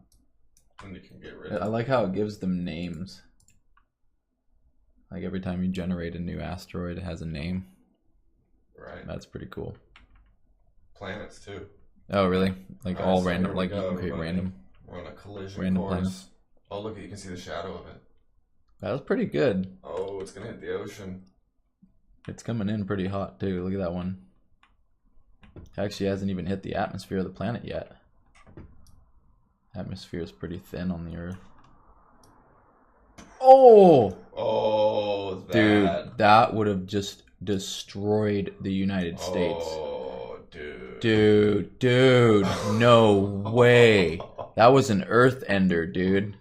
And you can get rid of I like how it gives them names. Like every time you generate a new asteroid, it has a name. Right. That's pretty cool. Planets too. Oh, really? Like all so random? here we Like you go, can create everybody. random? We're on a collision Random course. planets. Oh, look, you can see the shadow of it. That was pretty good. Oh, it's gonna hit the ocean. It's coming in pretty hot too. Look at that one. Actually hasn't even hit the atmosphere of the planet yet. Atmosphere is pretty thin on the Earth. Oh! Oh, that. Dude, that would have just destroyed the United States. Oh, dude. Dude, no way. That was an Earth Ender, dude.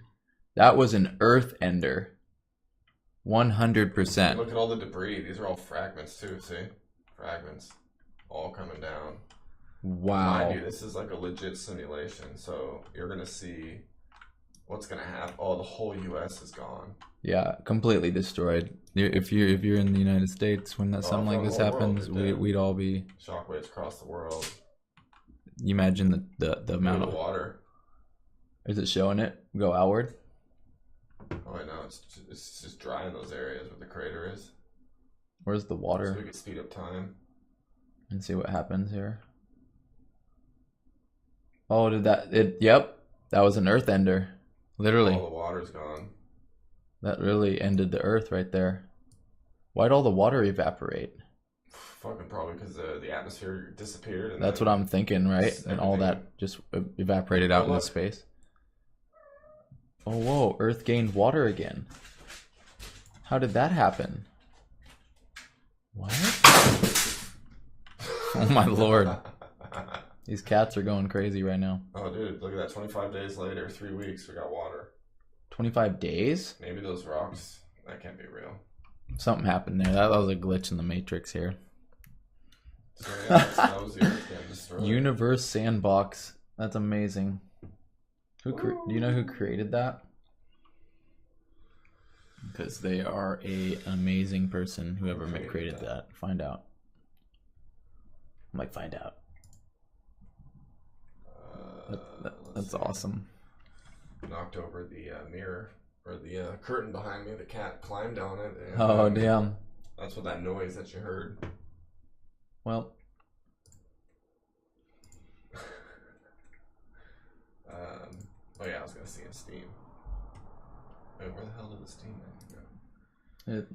That was an Earth Ender. 100%. Look at all the debris. These are all fragments too, see? Fragments. All coming down. Wow. Mind you, this is like a legit simulation, so you're gonna see what's gonna happen. Oh, the whole U.S. is gone. Yeah, completely destroyed. If you're in the United States when something like this happens, we'd all be shockwaves across the world. You imagine the amount of water. Is it showing it go outward? Oh, I know. It's just dry in those areas where the crater is. Where's the water? So we can speed up time and see what happens here. Oh, yep, that was an Earth Ender. Literally. All the water's gone. That really ended the Earth right there. Why'd all the water evaporate? Fucking probably because the atmosphere disappeared. And that's what I'm thinking, right? And all that just evaporated out into space. Oh, whoa, Earth gained water again. How did that happen? What? Oh my lord. These cats are going crazy right now. Oh, dude, look at that. 25 days later, 3 weeks, we got water. 25 days? Maybe those rocks, that can't be real. Something happened there. That was a glitch in the Matrix here. So, yeah, that was the Earth getting destroyed. Universe Sandbox. That's amazing. Do you know who created that? Because they are an amazing person, whoever created that. Find out. I'm like, find out. That's awesome. Knocked over the mirror, or the curtain behind me. The cat climbed on it. And, oh, damn. That's what that noise that you heard. Well, oh yeah, I was gonna see in Steam. Wait, where the hell did the Steam menu go?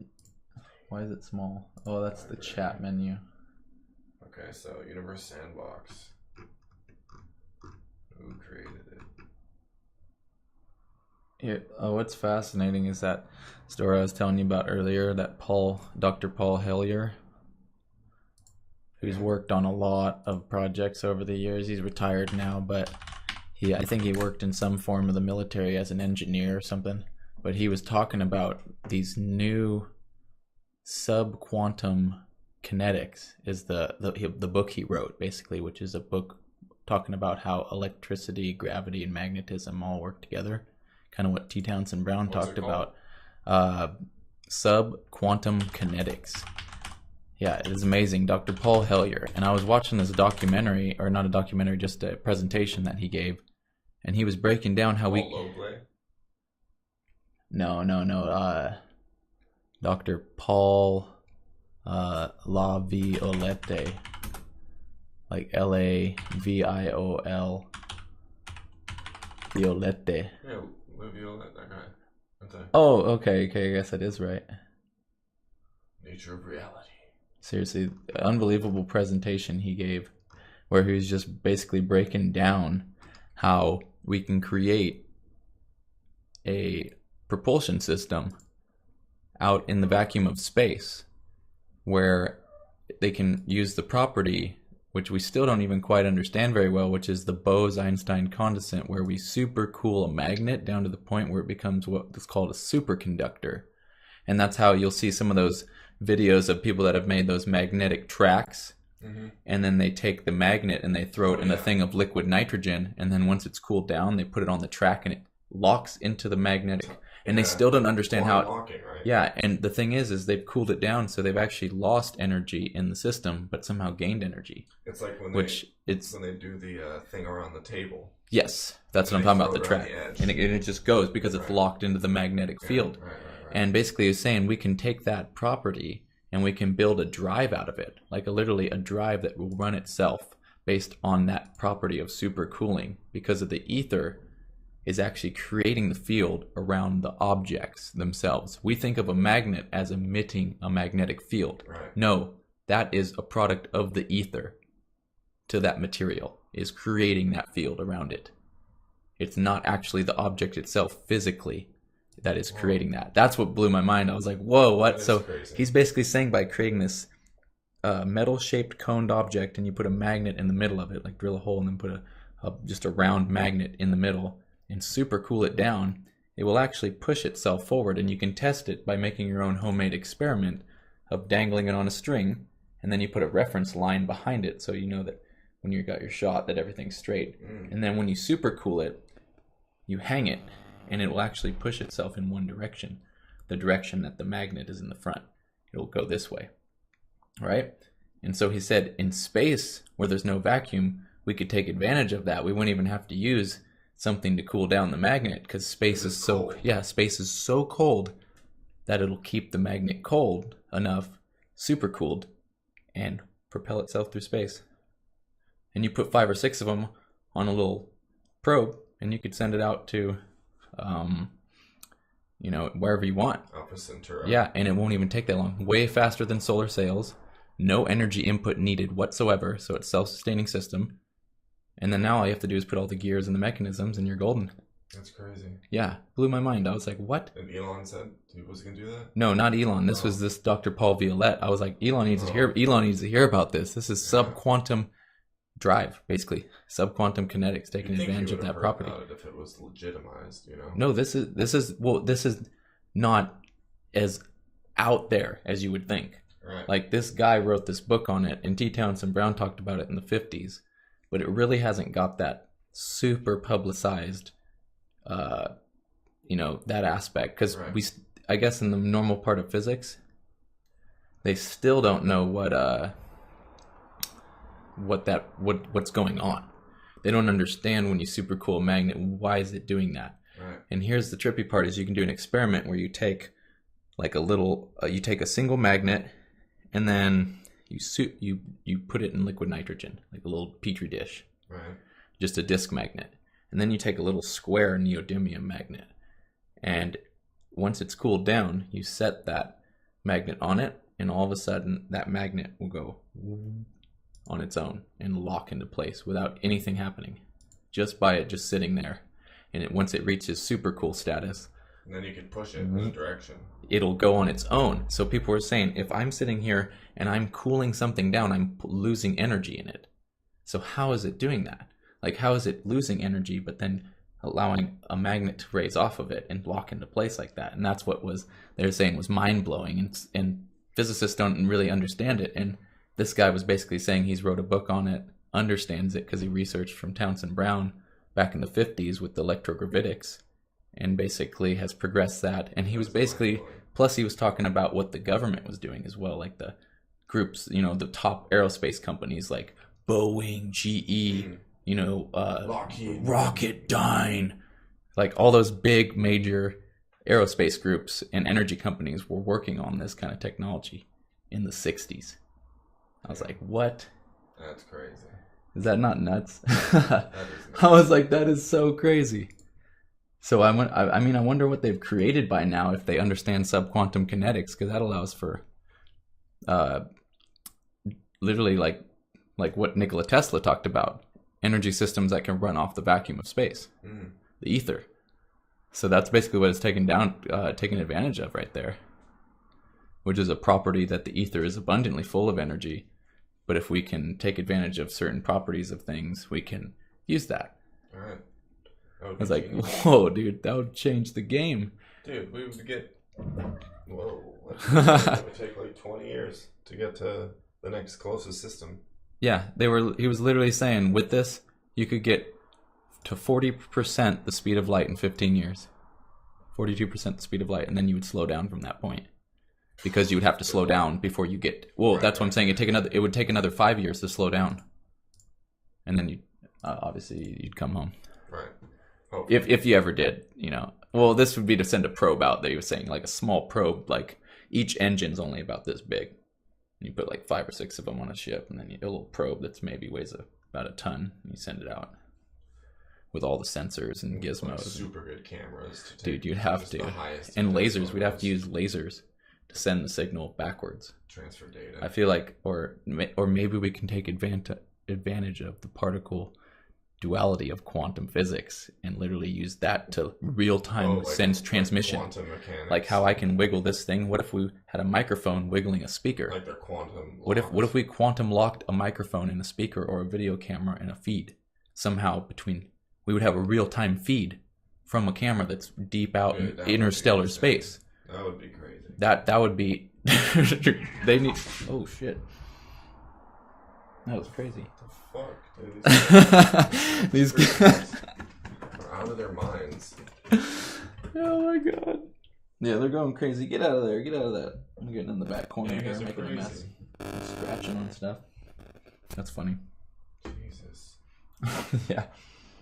Why is it small? Oh, that's the chat menu. Okay, so Universe Sandbox. Who created it? What's fascinating is that story I was telling you about earlier, that Dr. Paul Hellyer, who's worked on a lot of projects over the years. He's retired now, but I think he worked in some form of the military as an engineer or something. But he was talking about these new subquantum kinetics is the book he wrote, basically, which is a book talking about how electricity, gravity, and magnetism all work together. Kind of what T. Townsend Brown talked about. Subquantum kinetics. Yeah, it is amazing. Dr. Paul Hellyer. And I was watching this documentary, or not a documentary, just a presentation that he gave. And he was breaking down how No. Dr. Paul Laviolette. Like Laviol. Violette. Yeah, Laviolette, that guy. Oh, okay, I guess that is right. Nature of reality. Seriously, unbelievable presentation he gave, where he was just basically breaking down how we can create a propulsion system out in the vacuum of space, where they can use the property, which we still don't even quite understand very well, which is the Bose-Einstein condensate, where we supercool a magnet down to the point where it becomes what is called a superconductor. And that's how you'll see some of those videos of people that have made those magnetic tracks, and then they take the magnet and they throw it in a thing of liquid nitrogen, and then once it's cooled down, they put it on the track and it locks into the magnetic. And they still don't understand how locking, right? Yeah, and the thing is they've cooled it down, so they've actually lost energy in the system, but somehow gained energy. It's like when they do the thing around the table. Yes, that's what I'm talking about, the track. And it just goes because it's locked into the magnetic field. Right. And basically he's saying we can take that property and we can build a drive out of it, like literally a drive that will run itself based on that property of supercooling, because of the ether is actually creating the field around the objects themselves. We think of a magnet as emitting a magnetic field. Right. No, that is a product of the ether to that material, is creating that field around it. It's not actually the object itself physically that is creating that. That's what blew my mind. I was like, whoa, what? So crazy. He's basically saying by creating this metal-shaped coned object, and you put a magnet in the middle of it, like drill a hole and then put just a round magnet in the middle, and super cool it down, it will actually push itself forward. And you can test it by making your own homemade experiment of dangling it on a string, and then you put a reference line behind it so you know that when you got your shot that everything's straight. And then when you super cool it, you hang it, and it will actually push itself in one direction, the direction that the magnet is in the front. It'll go this way, right? And so he said in space, where there's no vacuum, we could take advantage of that. We wouldn't even have to use something to cool down the magnet, because space is so cold that it'll keep the magnet cold enough, super cooled, and propel itself through space. And you put 5 or 6 of them on a little probe, and you could send it out to wherever you want. Alpha Centauri. Yeah, and it won't even take that long. Way faster than solar sails. No energy input needed whatsoever, so it's self-sustaining system. And then now all you have to do is put all the gears and the mechanisms, and you're golden. That's crazy. Yeah, blew my mind. I was like, what? And Elon said he was going to do that? No, not Elon. This was this Dr. Paul Violette. I was like, Elon needs to hear about this. This is subquantum drive, basically. Subquantum kinetics, taking advantage of that property. About it if it was legitimized, No, this is not as out there as you would think. Right. Like, this guy wrote this book on it, and T. Townsend Brown talked about it in the 50s, but it really hasn't got that super publicized, that aspect. Because I guess in the normal part of physics, they still don't know what's going on. They don't understand when you supercool a magnet, why is it doing that? Right. And here's the trippy part: is you can do an experiment where you take like a little. You take a single magnet, and then you put it in liquid nitrogen, like a little petri dish, Right. just a disc magnet, and then you take a little square neodymium magnet, and once it's cooled down, you set that magnet on it, and all of a sudden that magnet will go on its own and lock into place without anything happening, just by it just sitting there. And once it reaches super cool status, And then you can push it in a direction. it'll go on its own. So people were saying, if I'm sitting here and I'm cooling something down, I'm losing energy in it. So how is it doing that? Like, how is it losing energy but then allowing a magnet to raise off of it and lock into place like that? And that's what they were saying was mind-blowing, and physicists don't really understand it. And this guy was basically saying he's wrote a book on it, understands it because he researched from Townsend Brown back in the 50s with electrogravitics, and basically has progressed that. And he was basically, plus he was talking about what the government was doing as well, like the groups, you know, the top aerospace companies like Boeing, GE, you know, Rocketdyne, like all those big major aerospace groups and energy companies were working on this kind of technology in the 60s. I was like, what? That's crazy. Is that not nuts? That is nuts. I was like, that is so crazy. So I wonder what they've created by now if they understand subquantum kinetics, because that allows for literally like what Nikola Tesla talked about, energy systems that can run off the vacuum of space, the ether. So that's basically what it's taken advantage of right there, which is a property that the ether is abundantly full of energy. But if we can take advantage of certain properties of things, we can use that. All right. I was like, whoa, dude, that would change the game. Dude, we would get... Whoa. It would take like 20 years to get to the next closest system. Yeah, he was literally saying, with this, you could get to 40% the speed of light in 15 years. 42% the speed of light, and then you would slow down from that point. Because you would have to slow down before you get... Well, right, that's what I'm saying. It would take another 5 years to slow down. And then obviously you'd come home. Right. If you ever did, you know. Well, this would be to send a probe out that he was saying, like a small probe, like each engine's only about this big. You put like 5 or 6 of them on a ship, and then a little probe that's maybe weighs about a ton, and you send it out with all the sensors and gizmos. Like super good cameras. To take, dude, you'd have to. And lasers. We'd have to use lasers to send the signal backwards. Transfer data. I feel like, or maybe we can take advantage of the particle duality of quantum physics and literally use that to real-time send transmission. Quantum mechanics. Like how I can wiggle this thing. What if we had a microphone wiggling a speaker? Like they're quantum What if we quantum locked a microphone in a speaker or a video camera and a feed? Somehow we would have a real-time feed from a camera that's deep out in interstellar space. That would be crazy. That would be... They need... Oh, shit. That was crazy. What the fuck, dude? These guys are out of their minds. Oh my god. Yeah, they're going crazy. Get out of there. Get out of that. I'm getting in the back corner here, making a mess. Scratching on stuff. That's funny. Jesus. Yeah.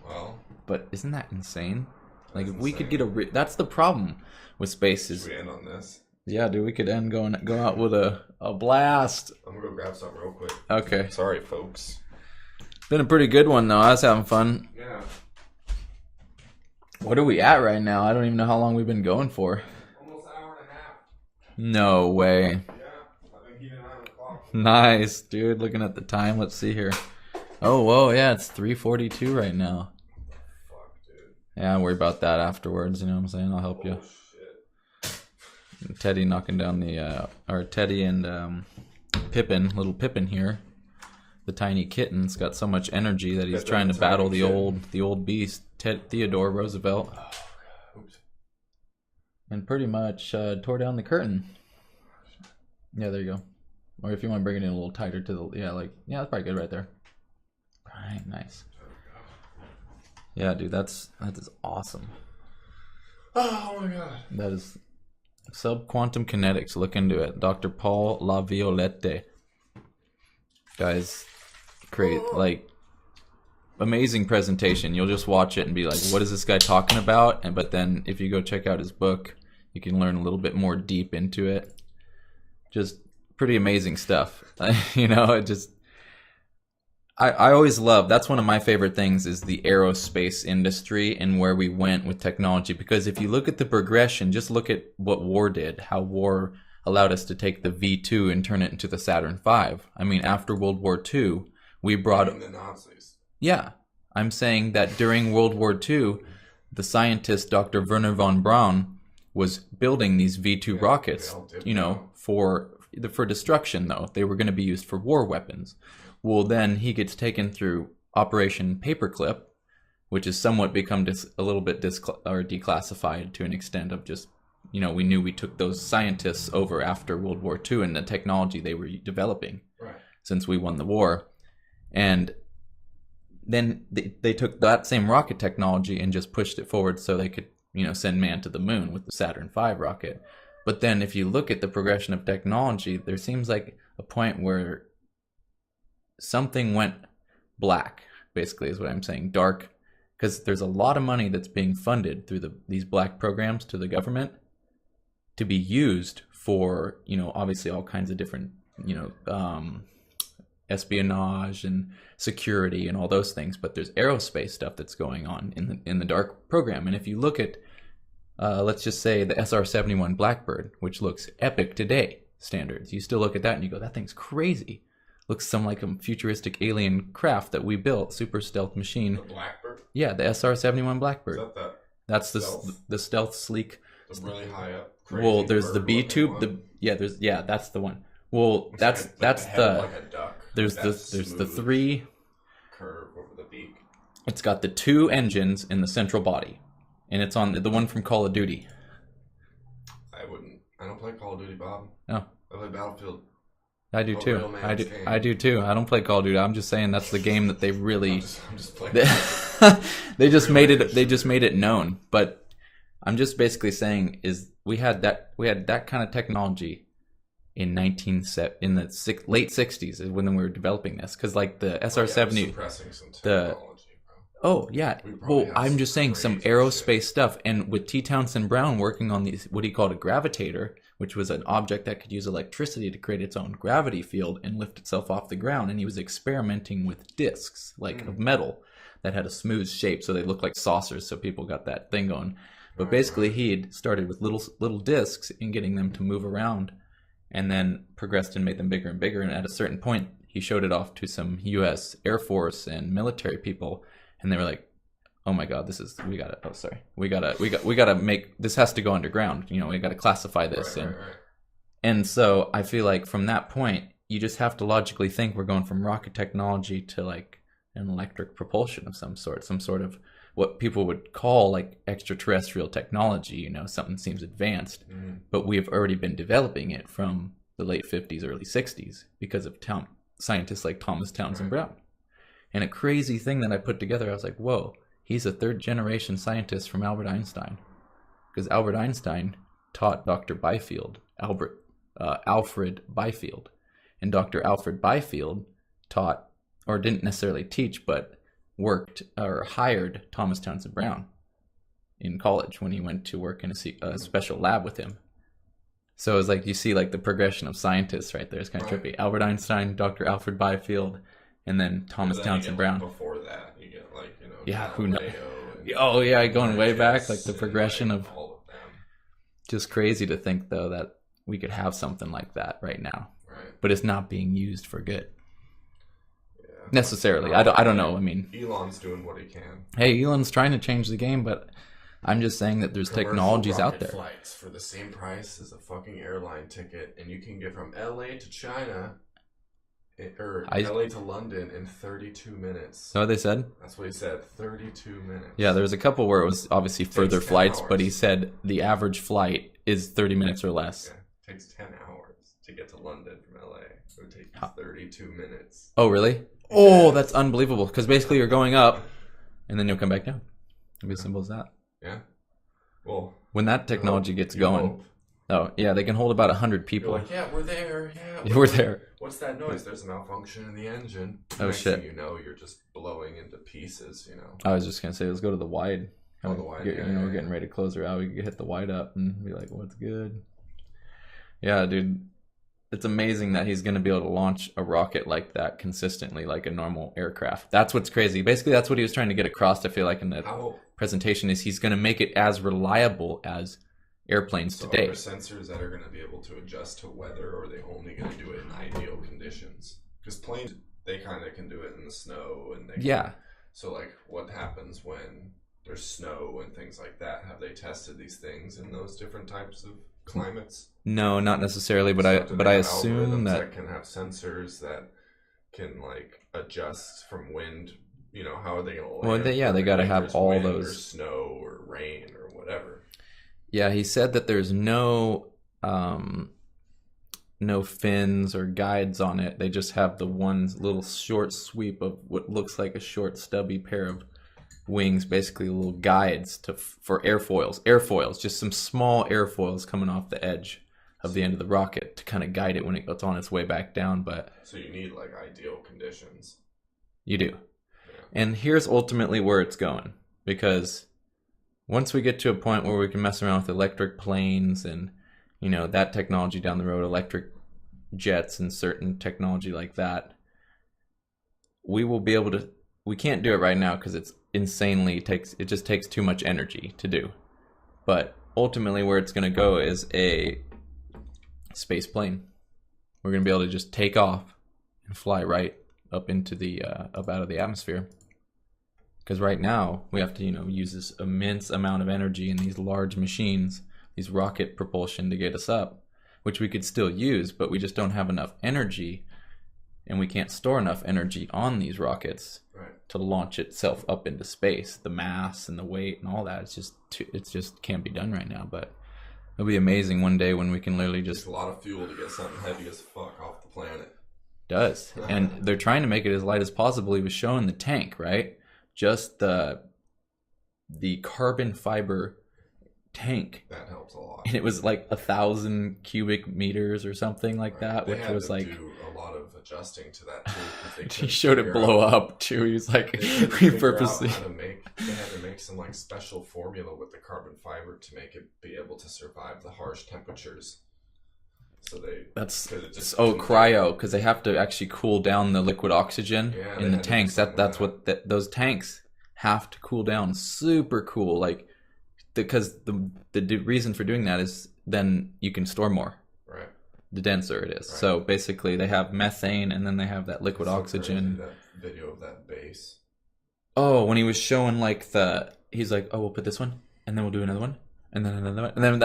Well. But isn't that insane? Like, if we could get that's the problem with space is... Should we end on this? Yeah, dude, we could go out with a blast. I'm gonna go grab something real quick. Okay. Sorry, folks. Been a pretty good one, though. I was having fun. Yeah. What are we at right now? I don't even know how long we've been going for. Almost an hour and a half. No way. Yeah. I've been keeping an eye on the clock. Nice, dude. Looking at the time. Let's see here. Oh, whoa, yeah, it's 3:42 right now. Fuck, dude. Yeah, I'll worry about that afterwards, you know what I'm saying? I'll help you. Shit. Teddy knocking down Teddy and little Pippin here. The tiny kitten's got so much energy that he's trying to battle the old beast, Theodore Roosevelt. Oh, oops. And pretty much tore down the curtain. Yeah, there you go. Or if you want to bring it in a little tighter to the... Yeah, that's probably good right there. Right, nice. Yeah, dude, that is awesome. Oh my god. That is subquantum kinetics. Look into it. Dr. Paul Laviolette. Guys, great, amazing presentation. You'll just watch it and be like, what is this guy talking about? But then if you go check out his book, You can learn a little bit more deep into it. Just pretty amazing stuff. You know, it just... I always love, that's one of my favorite things, is the aerospace industry and where we went with technology. Because if you look at the progression, just look at what war did, how war allowed us to take the V2 and turn it into the Saturn V. I mean, after World War II, we brought... the Nazis. Yeah. I'm saying that during World War II, the scientist Dr. Werner von Braun was building these V2 rockets, you know, for destruction, though. They were going to be used for war weapons. Well, then he gets taken through Operation Paperclip, which has somewhat become a little bit declassified to an extent of just, you know, we knew we took those scientists over after World War II and the technology they were developing since we won the war. And then they took that same rocket technology and just pushed it forward so they could, you know, send man to the moon with the Saturn V rocket. But then if you look at the progression of technology, there seems like a point where something went black, basically, is what I'm saying. Dark, because there's a lot of money that's being funded through these black programs to the government to be used for, you know, obviously all kinds of different, you know, espionage and security and all those things. But there's aerospace stuff that's going on in the dark program. And if you look at, let's just say the SR-71 Blackbird, which looks epic today standards, you still look at that and you go, that thing's crazy. Looks some like a futuristic alien craft that we built, super stealth machine. The Blackbird? Yeah, the SR-71 Blackbird. Is that That's stealth? the stealth sleek. The really high up. Crazy Well, there's the B-tube. one? That's the one. Well, that's like the head the like a duck. there's the Smooth three. curve over the beak. It's got the two engines in the central body, and it's on the one from Call of Duty. I don't play Call of Duty, Bob. No, I play Battlefield. I do A too. real man's game. I do too. I don't play Call of Duty. I'm just saying that's the game that they really I'm just playing. they just Real made it. man's They just made it known. But I'm just basically saying is we had that kind of technology in late 60s is when we were developing this, because like the SR-70 suppressing some the technology, bro. Oh yeah. We probably Well, have I'm some just saying some crazy aerospace shit. stuff, and with T. Townsend Brown working on these, what he called a gravitator, which was an object that could use electricity to create its own gravity field and lift itself off the ground, and he was experimenting with discs of metal that had a smooth shape, so they looked like saucers, so people got that thing going. But basically, he had started with little discs and getting them to move around, and then progressed and made them bigger and bigger. And at a certain point, he showed it off to some U.S. Air Force and military people, and they were like, "Oh my God, we gotta make this, has to go underground. You know, we gotta classify this." Right. And so I feel like from that point, you just have to logically think we're going from rocket technology to like an electric propulsion of some sort of what people would call like extraterrestrial technology. You know, something seems advanced, but we have already been developing it from the late 50s, early 60s because of scientists like Thomas Townsend Brown. And a crazy thing that I put together, I was like, whoa, he's a third generation scientist from Albert Einstein, because Albert Einstein taught Dr. Alfred Byfield. And Dr. Alfred Byfield taught, or didn't necessarily teach, but worked or hired Thomas Townsend Brown in college when he went to work in a special lab with him. So it was like, you see like the progression of scientists right there. It's kind of trippy. Albert Einstein, Dr. Alfred Byfield, and then Thomas Townsend Brown. Before that, you get like, you know, Yeah, who knows? and Oh yeah, going way back, like the progression like, of, all of them. just crazy to think though that we could have something like that right now, Right. but it's not being used for good Yeah. necessarily. I don't know. I mean, Elon's doing what he can. hey, Elon's trying to change the game, but I'm just saying that there's Commercial technologies out rocket there. Flights for the same price as a fucking airline ticket, and you can get from LA to China, or LA to London in 32 minutes. Know what they said? That's what he said. 32 minutes. Yeah, there was a couple where it was obviously further 10 flights, but he hours. said the average flight is 30 minutes or less. Yeah, takes 10 hours to get to London from LA. It would take you 32 minutes. Oh, really? Oh, that's unbelievable. Because basically you're going up, and then you'll come back down. It'll be as simple as that. Yeah. Well, When that technology gets you going, hope. oh yeah, they can hold about 100 You're people. like, yeah, we're there. Yeah, We're there. What's that noise? There's a malfunction in the engine. Oh, Next shit. thing you know, you're just blowing into pieces. You know. I was just gonna say, let's go to the wide. Oh, the wide, We're getting ready to close her out. We could hit the wide up and be like, "What's good?" Yeah, dude, it's amazing that he's going to be able to launch a rocket like that consistently, like a normal aircraft. That's what's crazy. Basically, that's what he was trying to get across. I feel like in the presentation is he's going to make it as reliable as airplanes so today. Are there sensors that are going to be able to adjust to weather, or are they only going to do it in ideal conditions? Because planes, they kind of can do it in the snow, and so like, what happens when there's snow and things like that? Have they tested these things in those different types of climates? No, not necessarily, but I assume that can have sensors that can like adjust from wind. You know, how are they going to land? Well, they got to have all those or snow or rain or whatever. Yeah, he said that there's no fins or guides on it. They just have the one little short sweep of what looks like a short stubby pair of wings, basically little guides for airfoils, just some small airfoils coming off the edge of the end of the rocket to kind of guide it when it gets on its way back down. But so you need like ideal conditions. You do. Yeah. And here's ultimately where it's going, because once we get to a point where we can mess around with electric planes and, you know, that technology down the road, electric jets and certain technology like that, we will be able to, we can't do it right now because it's insanely, it just takes too much energy to do. But ultimately where it's going to go is a space plane. We're going to be able to just take off and fly right up into the, up out of the atmosphere. Because right now we have to, you know, use this immense amount of energy in these large machines, these rocket propulsion to get us up, which we could still use, but we just don't have enough energy, and we can't store enough energy on these rockets to launch itself up into space. The mass and the weight and all that, it just can't be done right now. But it'll be amazing one day when we can literally just... It's a lot of fuel to get something heavy as fuck off the planet. Does. And they're trying to make it as light as possible. He was showing the tank, right? Just the carbon fiber tank. That helps a lot. And it was like 1,000 cubic meters or something like that, which was like... do a lot of adjusting to that too. He showed it blow up too. He was like, we purposely... They had to make some like special formula with the carbon fiber to make it be able to survive the harsh temperatures. So cryo, because they have to actually cool down the liquid oxygen in the tanks. That's what those tanks have to cool down. Super cool, like, because the reason for doing that is then you can store more. Right. The denser it is. Right. So basically, they have methane, and then they have that liquid oxygen. That video of that base. Oh, when he was showing like he's like, oh, we'll put this one, and then we'll do another one. And then another one. And then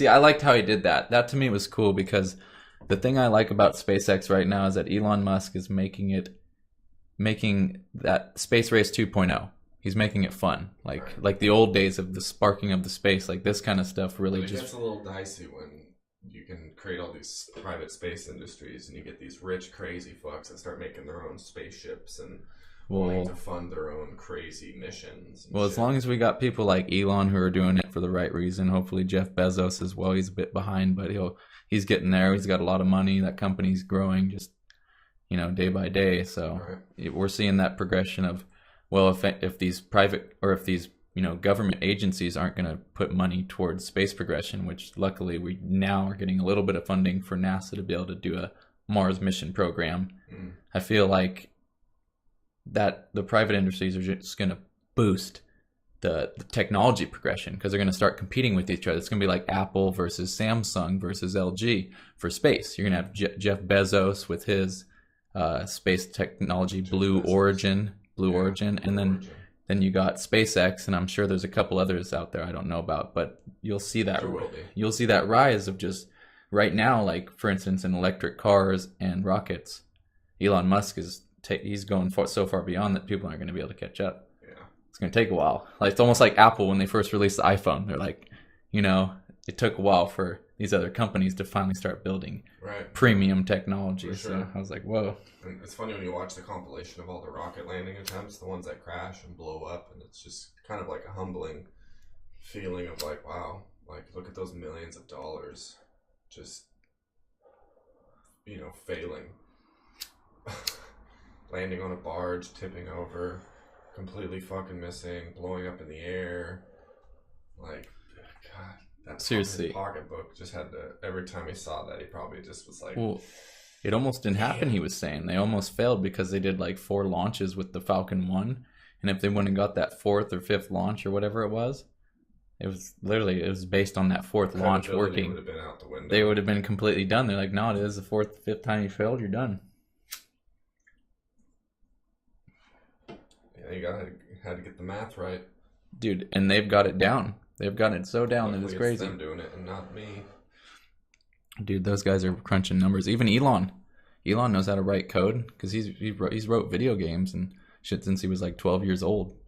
I liked how he did that. That to me was cool, because the thing I like about SpaceX right now is that Elon Musk is making that space race 2.0. He's making it fun. Like the old days of the sparking of the space, like this kind of stuff really just... It gets a little dicey when you can create all these private space industries and you get these rich, crazy fucks that start making their own spaceships and wanting to fund their own crazy missions. Well, as long as we got people like Elon who are doing it for the right reason, hopefully Jeff Bezos as well. He's a bit behind, but he's getting there. He's got a lot of money. That company's growing just, you know, day by day. So we're seeing that progression of, well, if these private or if these, you know, government agencies aren't going to put money towards space progression, which luckily we now are getting a little bit of funding for NASA to be able to do a Mars mission program. I feel like that the private industries are just going to boost the technology progression, because they're going to start competing with each other. It's going to be like Apple versus Samsung versus LG for space. You're going to have Jeff Bezos with his space technology, Blue Origin, and then you got SpaceX, and I'm sure there's a couple others out there I don't know about, but you'll see that rise of just right now, like for instance in electric cars and rockets. Elon Musk he's going so far beyond that people aren't going to be able to catch up. Yeah, it's going to take a while. Like, it's almost like Apple when they first released the iPhone. They're like, you know, it took a while for these other companies to finally start building premium technology. Sure. So I was like, whoa. And it's funny when you watch the compilation of all the rocket landing attempts, the ones that crash and blow up, and it's just kind of like a humbling feeling of like, wow, like look at those millions of dollars just, you know, failing. Landing on a barge, tipping over, completely fucking missing, blowing up in the air. Like, God, that Seriously. pocketbook just had to. Every time he saw that, he probably just was like, Well, it almost didn't happen. He was saying they almost failed because they did like 4 launches with the Falcon 1, and if they wouldn't have got that 4th or 5th launch or whatever it was based on that 4th launch working. would have been out the window. They would have been completely done. They're like, no, it is the 4th, 5th time you failed, you're done. Yeah, you had to get the math right. Dude, and they've got it down. They've got it so down that it's crazy. Them doing it and not me. Dude, those guys are crunching numbers. Even Elon knows how to write code because he's wrote video games and shit since he was like 12 years old.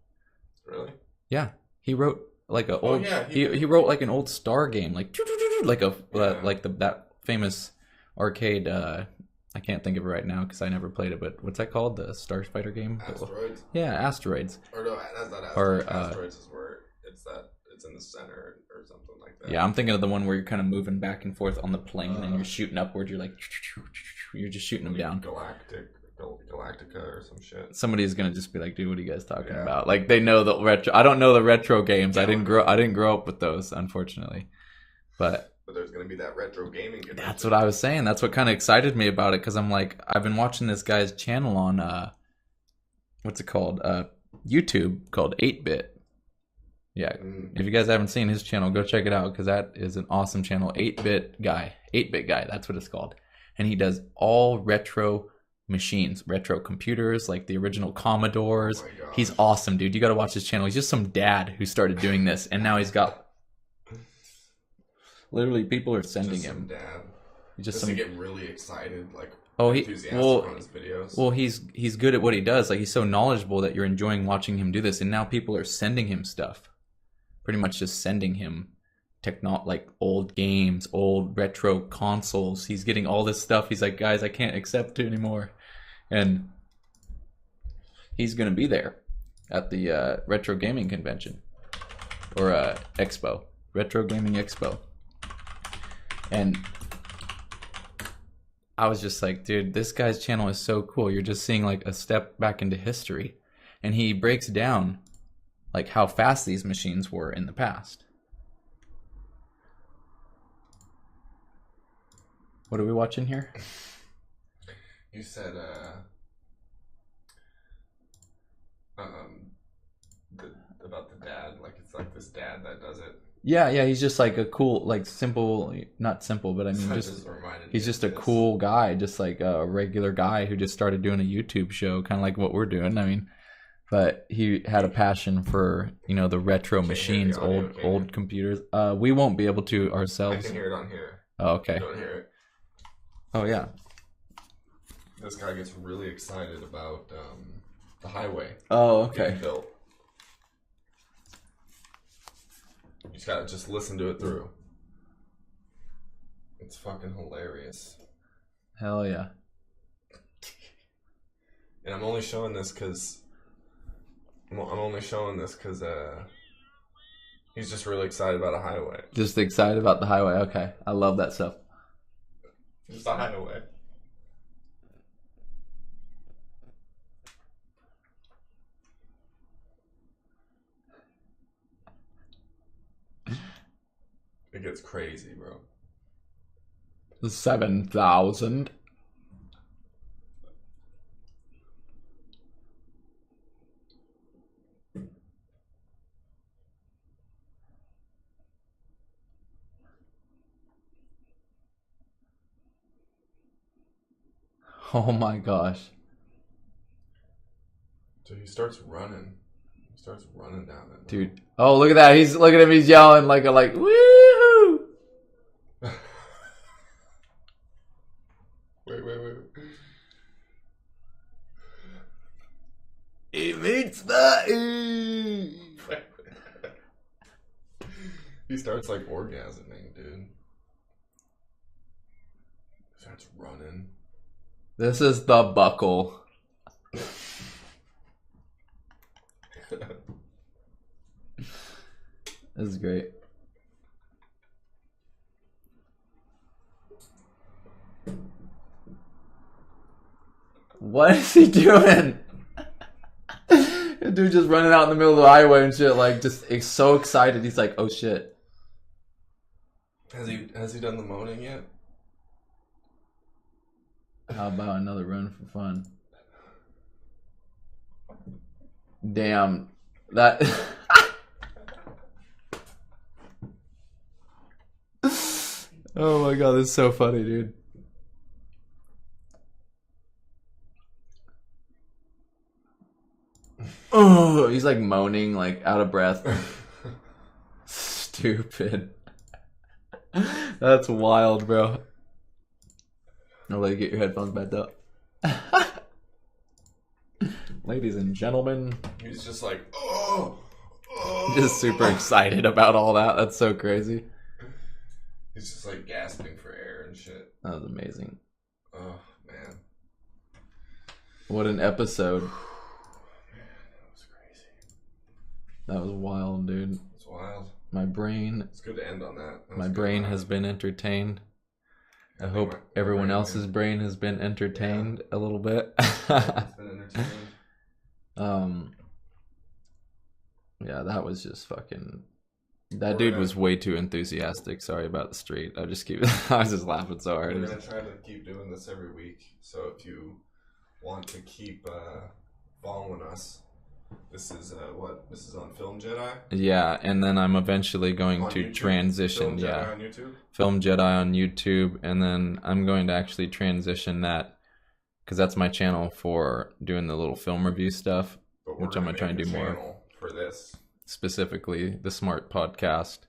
Really? Yeah, he wrote like a old. Yeah, he wrote like an old Star game, like that famous arcade. I can't think of it right now because I never played it. But what's that called? The Starfighter game? Asteroids? Yeah, Asteroids. Or no, that's not Asteroids. Or, Asteroids is where it's in the center or something like that. Yeah, I'm thinking of the one where you're kind of moving back and forth on the plane and you're shooting upward. You're like, you're just shooting them down. Galactica or some shit. Somebody's gonna just be like, dude, what are you guys talking about? Like they know the retro. I don't know the retro games. I didn't grow up with those, unfortunately. But there's gonna be that retro gaming convention. That's what I was saying. That's what kind of excited me about it because I'm like, I've been watching this guy's channel on what's it called? YouTube called 8-Bit. Yeah, if you guys haven't seen his channel, go check it out because that is an awesome channel. 8-Bit guy, that's what it's called, and he does all retro machines, retro computers, like the original Commodores. Oh, he's awesome, dude. You got to watch his channel. He's just some dad who started doing this, and now he's got literally people are sending him. Dad. Just to get really excited, like enthusiastic on his videos. Well, he's good at what he does. Like he's so knowledgeable that you're enjoying watching him do this, and now people are sending him stuff. Pretty much just sending him like old games, old retro consoles. He's getting all this stuff. He's like, guys, I can't accept it anymore. And he's going to be there at the retro gaming convention or expo, retro gaming expo. And I was just like, dude, this guy's channel is so cool. You're just seeing like a step back into history. And he breaks down like how fast these machines were in the past. What are we watching here? You said about the dad, like it's like this dad that does it. Yeah, he's just like a cool, like simple, not simple, but I mean, he's just a cool guy, just like a regular guy who just started doing a YouTube show, kind of like what we're doing. I mean, but he had a passion for, the retro machines, old computers. We won't be able to ourselves. I can hear it on here. Oh, okay. You don't hear it. Oh, yeah. This guy gets really excited about the highway. Oh, okay. Being built. You just gotta just listen to it through. It's fucking hilarious. Hell yeah. And I'm only showing this because he's just really excited about a highway. Just excited about the highway. Okay. I love that stuff. Just a highway. It gets crazy, bro. 7,000. Oh my gosh. So he starts running. He starts running down it. Dude. Oh, look at that. Look at him. He's yelling like woohoo! Wait. It meets the He starts like orgasming, dude. He starts running. This is the buckle. This is great. What is he doing? Dude just running out in the middle of the highway and shit, like just so excited. He's like, "Oh shit." Has he done the moaning yet? How about another run for fun? Damn, that. Oh my god, that's so funny, dude. Oh, he's like moaning, like out of breath. Stupid. That's wild, bro. I'll let you get your headphones back up. Ladies and gentlemen. He's just like, oh. Just super excited about all that. That's so crazy. He's just like gasping for air and shit. That was amazing. Oh, man. What an episode. Man, that was crazy. That was wild, dude. It's wild. My brain. It's good to end on that. My brain has been entertained. I hope everyone else's brain has been entertained a little bit. It's been entertained. Yeah, that was just fucking. That dude was way too enthusiastic. Sorry about the street. I was just laughing so hard. We're gonna try to keep doing this every week. So if you want to keep following us, this is This is on Film Jedi. Yeah, and then I'm eventually going On to YouTube? transition. Film Jedi Yeah, on YouTube. Film Jedi on YouTube, and then I'm going to actually transition that because that's my channel for doing the little film review stuff, But we're which I'm gonna try and do more. channel for this. Specifically the S.M.A.R.T podcast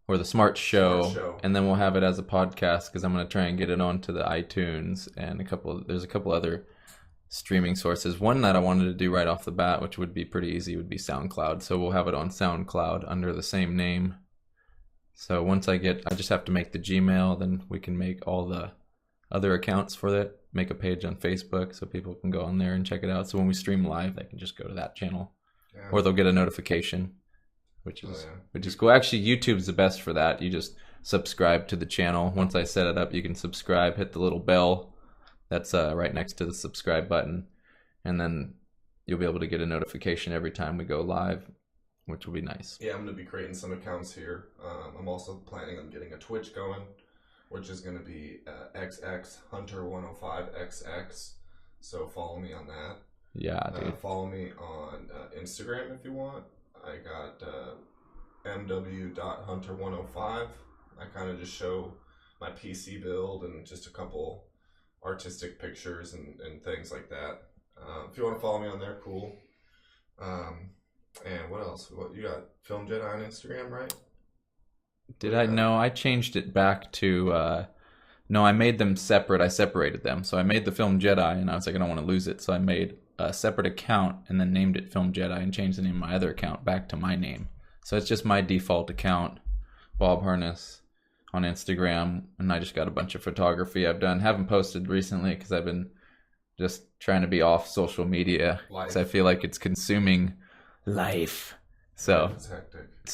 or the S.M.A.R.T show, and then we'll have it as a podcast because I'm going to try and get it onto the iTunes and there's a couple other streaming sources. One that I wanted to do right off the bat, which would be pretty easy, would be SoundCloud. So we'll have it on SoundCloud under the same name. So once I just have to make the Gmail, then we can make all the other accounts for it, make a page on Facebook so people can go on there and check it out. So when we stream live, they can just go to that channel. Yeah. Or they'll get a notification, which is cool. Actually, YouTube's the best for that. You just subscribe to the channel. Once I set it up, you can subscribe, hit the little bell that's right next to the subscribe button, and then you'll be able to get a notification every time we go live, which will be nice. Yeah, I'm going to be creating some accounts here. I'm also planning on getting a Twitch going, which is going to be XX Hunter 105XX. So follow me on that. Yeah, dude. Follow me on Instagram if you want. I got mw.hunter105. I kind of just show my PC build and just a couple artistic pictures and things like that. If you want to follow me on there, cool. And what else? What you got? Film Jedi on Instagram, right? Did I? No, I changed it back to. No, I made them separate. I separated them. So I made the Film Jedi, and I was like, I don't want to lose it. So I made a separate account and then named it Film Jedi and changed the name of my other account back to my name. So it's just my default account, Bob Harness, on Instagram. And I just got a bunch of photography I've done. Haven't posted recently because I've been just trying to be off social media because I feel like it's consuming life. So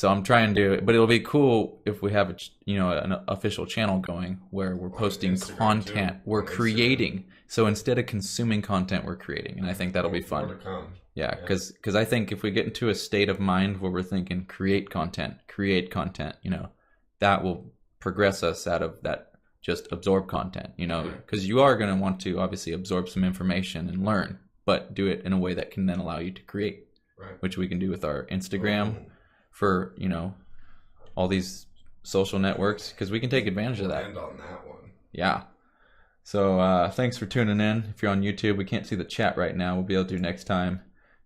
I'm trying to, but it'll be cool if we have an official channel going where we're posting content, we're creating. So instead of consuming content, we're creating, and I think that'll be fun. Yeah, because I think if we get into a state of mind where we're thinking create content, that will progress us out of that just absorb content, because you are going to want to obviously absorb some information and learn, but do it in a way that can then allow you to create. Right. Which we can do with our Instagram for, all these social networks, because we can take advantage of that. End on that one. Yeah. So thanks for tuning in. If you're on YouTube, we can't see the chat right now. We'll be able to do next time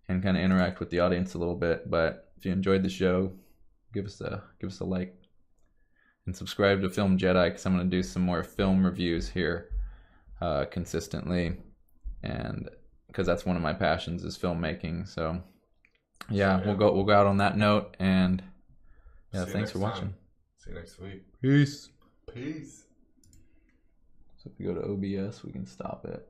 and kind of interact with the audience a little bit. But if you enjoyed the show, give us a like and subscribe to Film Jedi, because I'm going to do some more film reviews here consistently, and because that's one of my passions is filmmaking. So. Yeah, we'll go out on that note, and thanks for watching. See you next week. Peace. So if we go to OBS, we can stop it.